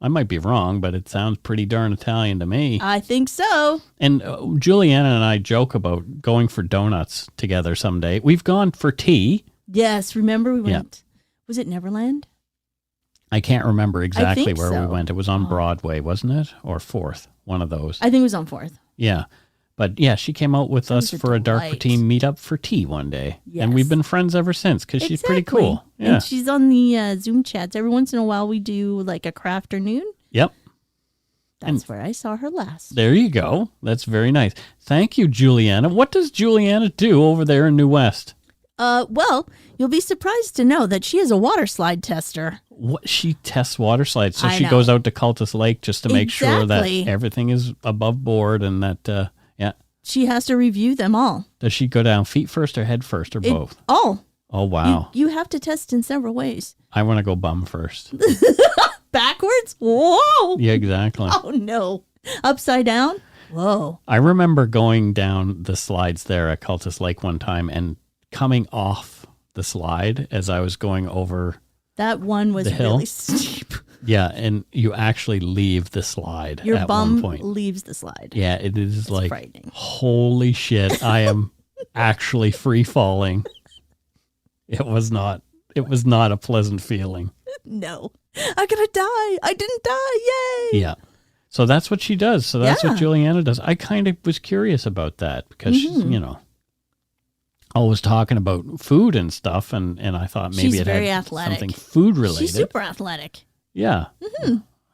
I might be wrong, but it sounds pretty darn Italian to me. I think so. And Juliana and I joke about going for donuts together someday. We've gone for tea. Yes, remember we went, was it Neverland? I can't remember exactly where so. we went. It was on Broadway, wasn't it? Or 4th, one of those. I think it was on 4th. Yeah. But yeah, she came out with us for a Dark Routine meetup for tea one day. Yes. And we've been friends ever since because she's pretty cool. Yeah. And she's on the Zoom chats. Every once in a while we do like a crafternoon. Yep. That's where I saw her last. There you go. That's very nice. Thank you, Juliana. What does Juliana do over there in New West? Well, you'll be surprised to know that she is a water slide tester. What, she tests water slides, so I she know. goes out to Cultus Lake just to make sure that Exactly. everything is above board and that, She has to review them all. Does she go down feet first or head first or both? All. Oh, wow. You have to test in several ways. I want to go bum first. Backwards? Whoa. Yeah, exactly. Oh, no. Upside down? Whoa. I remember going down the slides there at Cultus Lake one time and coming off the slide as I was going over. That one was The hill? really steep. Yeah, and you actually leave the slide Your at bum one point. leaves the slide. Yeah, it is It's like, frightening. holy shit, I am actually free falling. It was not a pleasant feeling. No. I'm going to die. I didn't die. Yay. Yeah. So that's what she does. So that's what Yeah. Juliana does. I kind of was curious about that because she's, always talking about food and stuff. And I thought maybe She's it very had athletic. something food related. She's super athletic. Yeah.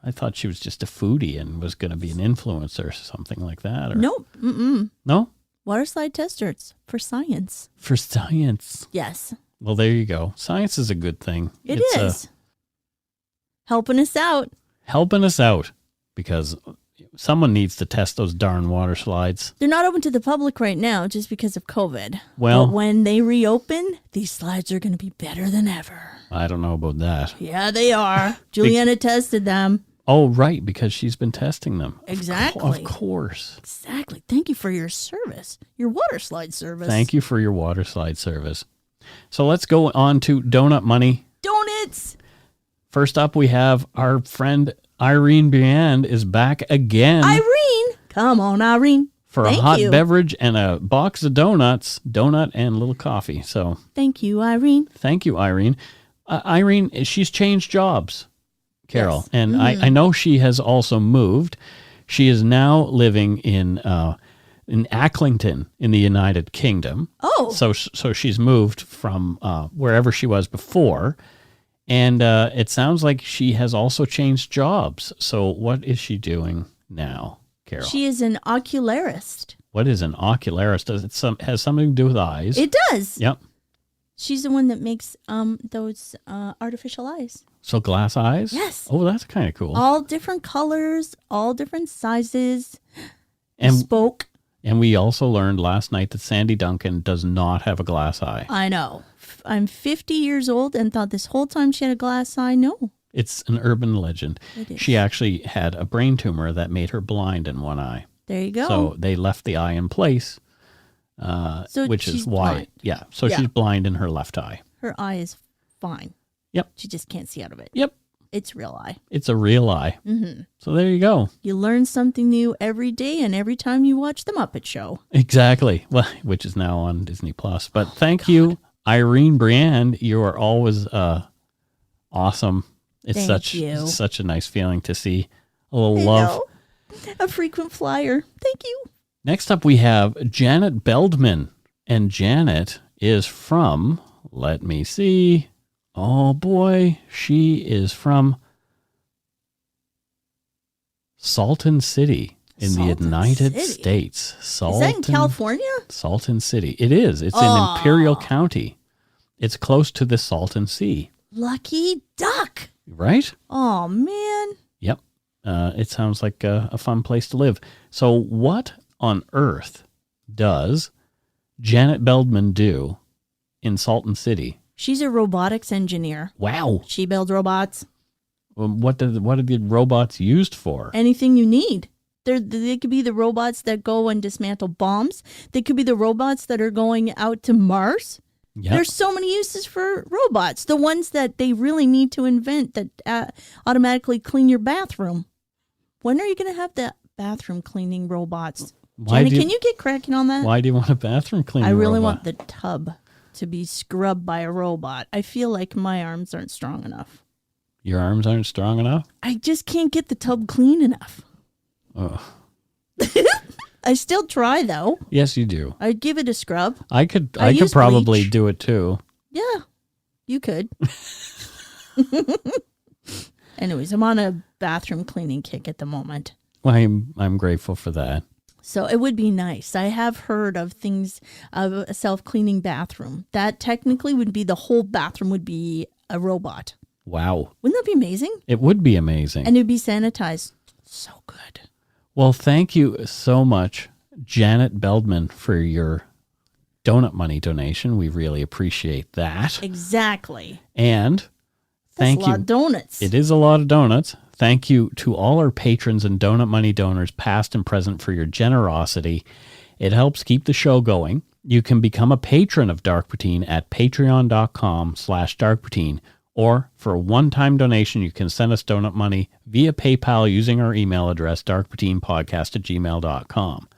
I thought she was just a foodie and was going to be an influencer or something like that. Or, Nope. Mm-mm. No? Water slide tester. It's for science. For science. Yes. Well, there you go. Science is a good thing. It It's is. Helping us out. helping us out because someone needs to test those darn water slides. They're not open to the public right now just because of COVID. Well- but when they reopen, these slides are going to be better than ever. I don't know about that. Yeah, they are. Juliana tested them. Oh, right, because she's been testing them. Exactly. Of course. Exactly. Thank you for your service, your water slide service. Thank you for your water slide service. So let's go on to donut money. Donuts. First up, we have our friend Irene Brand is back again. Irene! Come on, Irene. For Thank a hot you. beverage and a box of donuts, donut and a little coffee. So Thank you, Irene. thank you, Irene. Irene, she's changed jobs, Carol. Yes. And I know she has also moved. She is now living in Acklington in the United Kingdom. Oh. So she's moved from wherever she was before. And it sounds like she has also changed jobs. So what is she doing now, Carol? She is an ocularist. What is an ocularist? Does it has something to do with eyes? It does. Yep. She's the one that makes those artificial eyes. So glass eyes? Yes. Oh, that's kind of cool. All different colors, all different sizes. And Spoke. And we also learned last night that Sandy Duncan does not have a glass eye. I know. I'm 50 years old and thought this whole time she had a glass eye. No. It's an urban legend. It is. She actually had a brain tumor that made her blind in one eye. There you go. So they left the eye in place, which is she's why. blind. Yeah. So Yeah. she's blind in her left eye. Her eye is fine. Yep. She just can't see out of it. Yep. It's real eye. It's a real eye. Mm-hmm. So there you go. You learn something new every day and every time you watch The Muppet Show. Exactly. Well, which is now on Disney Plus. But thank you, Irene Brand. You are always awesome. It's Thank you. such a nice feeling to see a little I love. know. A frequent flyer. Thank you. Next up, we have Janet Beldman. And Janet is from, let me see. Oh boy, she is from Salton City in the Salton United City? States. Is that in California? Salton City. It is. It's in Imperial County. It's close to the Salton Sea. Lucky duck. Right? Oh, man. Yep. It sounds like a fun place to live. So what on earth does Janet Beldman do in Salton City? She's a robotics engineer. Wow. She builds robots. What are the robots used for? Anything you need. They could be the robots that go and dismantle bombs. They could be the robots that are going out to Mars. Yep. There's so many uses for robots. The ones that they really need to invent that automatically clean your bathroom. When are you going to have that bathroom cleaning robots? Jenny, can you get cracking on that? Why do you want a bathroom cleaning I really robot? want the tub to be scrubbed by a robot. I feel like my arms aren't strong enough. Your arms aren't strong enough? I just can't get the tub clean enough. Oh. I still try though. Yes, you do. I'd give it a scrub. I could use probably bleach. do it too. Yeah, you could. Anyways, I'm on a bathroom cleaning kick at the moment. I'm grateful for that. So it would be nice. I have heard of things of a self-cleaning bathroom. That technically would be the whole bathroom would be a robot. Wow. Wouldn't that be amazing? It would be amazing. And it would be sanitized. So good. Well, thank you so much, Janet Beldman, for your donut money donation. We really appreciate that. Exactly. And thank That's a lot you. of donuts. It is a lot of donuts. Thank you to all our patrons and donut money donors, past and present, for your generosity. It helps keep the show going. You can become a patron of Dark Poutine at patreon.com/darkpoutine. Or for a one-time donation, you can send us donut money via PayPal using our email address, darkpoutinepodcast@gmail.com.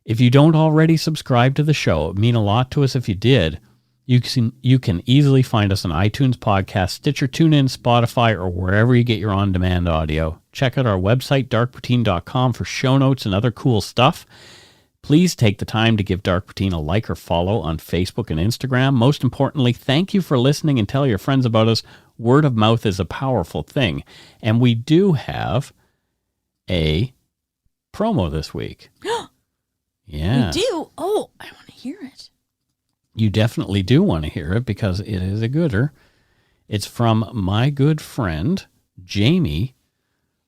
If you don't already subscribe to the show, it would mean a lot to us if you did. You can easily find us on iTunes Podcast, Stitcher, TuneIn, Spotify, or wherever you get your on-demand audio. Check out our website, darkpoutine.com, for show notes and other cool stuff. Please take the time to give Dark Poutine a like or follow on Facebook and Instagram. Most importantly, thank you for listening and tell your friends about us. Word of mouth is a powerful thing. And we do have a promo this week. Yeah. We do? Oh, I want to hear it. You definitely do want to hear it because it is a gooder. It's from my good friend, Jamie,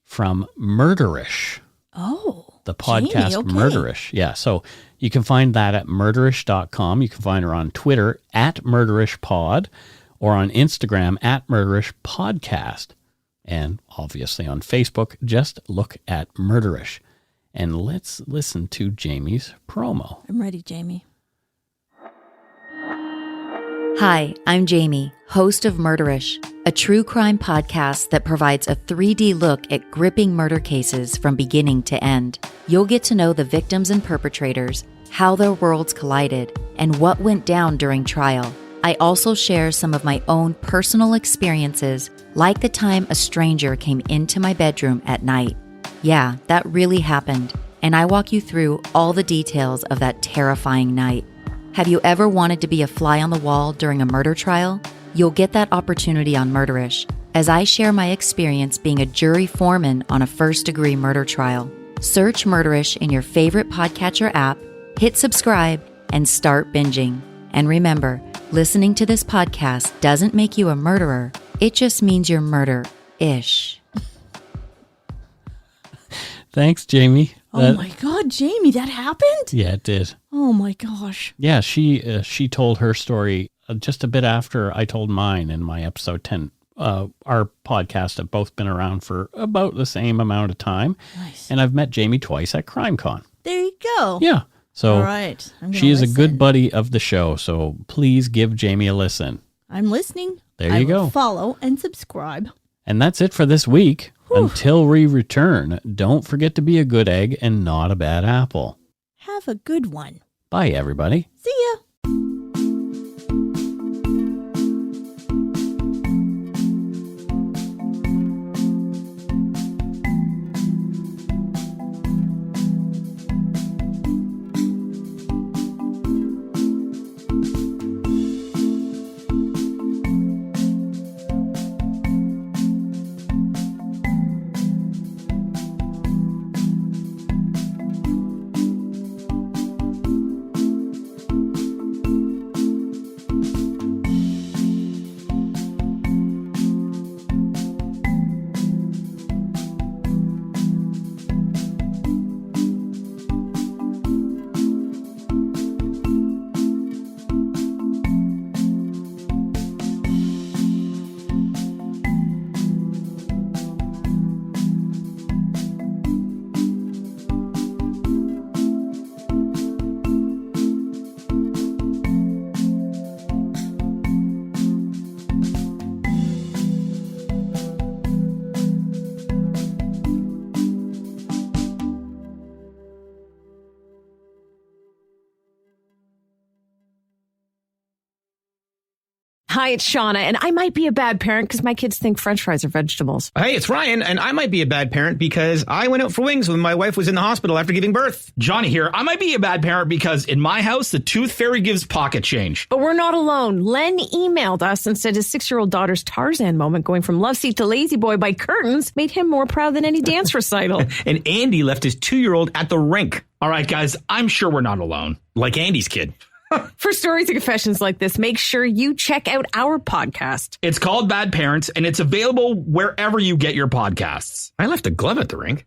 from Murderish. Oh. The podcast Jamie, okay. Murderish. Yeah, so you can find that at murderish.com. You can find her on Twitter at murderishpod or on Instagram at murderishpodcast. And obviously on Facebook, just look at Murderish. And let's listen to Jamie's promo. I'm ready, Jamie. Hi, I'm Jamie, host of Murderish. a true crime podcast that provides a 3D look at gripping murder cases from beginning to end. You'll get to know the victims and perpetrators, how their worlds collided, and what went down during trial. I also share some of my own personal experiences, like the time a stranger came into my bedroom at night. Yeah, that really happened, and I walk you through all the details of that terrifying night. Have you ever wanted to be a fly on the wall during a murder trial? You'll get that opportunity on Murderish, as I share my experience being a jury foreman on a first-degree murder trial. Search Murderish in your favorite podcatcher app, hit subscribe, and start binging. And remember, listening to this podcast doesn't make you a murderer. It just means you're murder-ish. Thanks, Jamie. Oh my God, Jamie, that happened? Yeah, it did. Oh my gosh. Yeah, she told her story just a bit after I told mine in my episode 10. Our podcasts have both been around for about the same amount of time. Nice. And I've met Jamie twice at CrimeCon. There you go. Yeah. So all right. she is a good buddy of the show. So please give Jamie a listen. I'm listening. There you go. Follow and subscribe. And that's it for this week. Whew. Until we return, don't forget to be a good egg and not a bad apple. Have a good one. Bye, everybody. See ya. Hi, it's Shauna, and I might be a bad parent because my kids think French fries are vegetables. Hey, it's Ryan, and I might be a bad parent because I went out for wings when my wife was in the hospital after giving birth. Johnny here. I might be a bad parent because in my house, the tooth fairy gives pocket change. But we're not alone. Len emailed us and said his 6-year-old daughter's Tarzan moment going from love seat to lazy boy by curtains made him more proud than any dance recital. And Andy left his 2-year-old at the rink. All right, guys, I'm sure we're not alone. Like Andy's kid. For stories and confessions like this, make sure you check out our podcast. It's called Bad Parents, and it's available wherever you get your podcasts. I left a glove at the rink.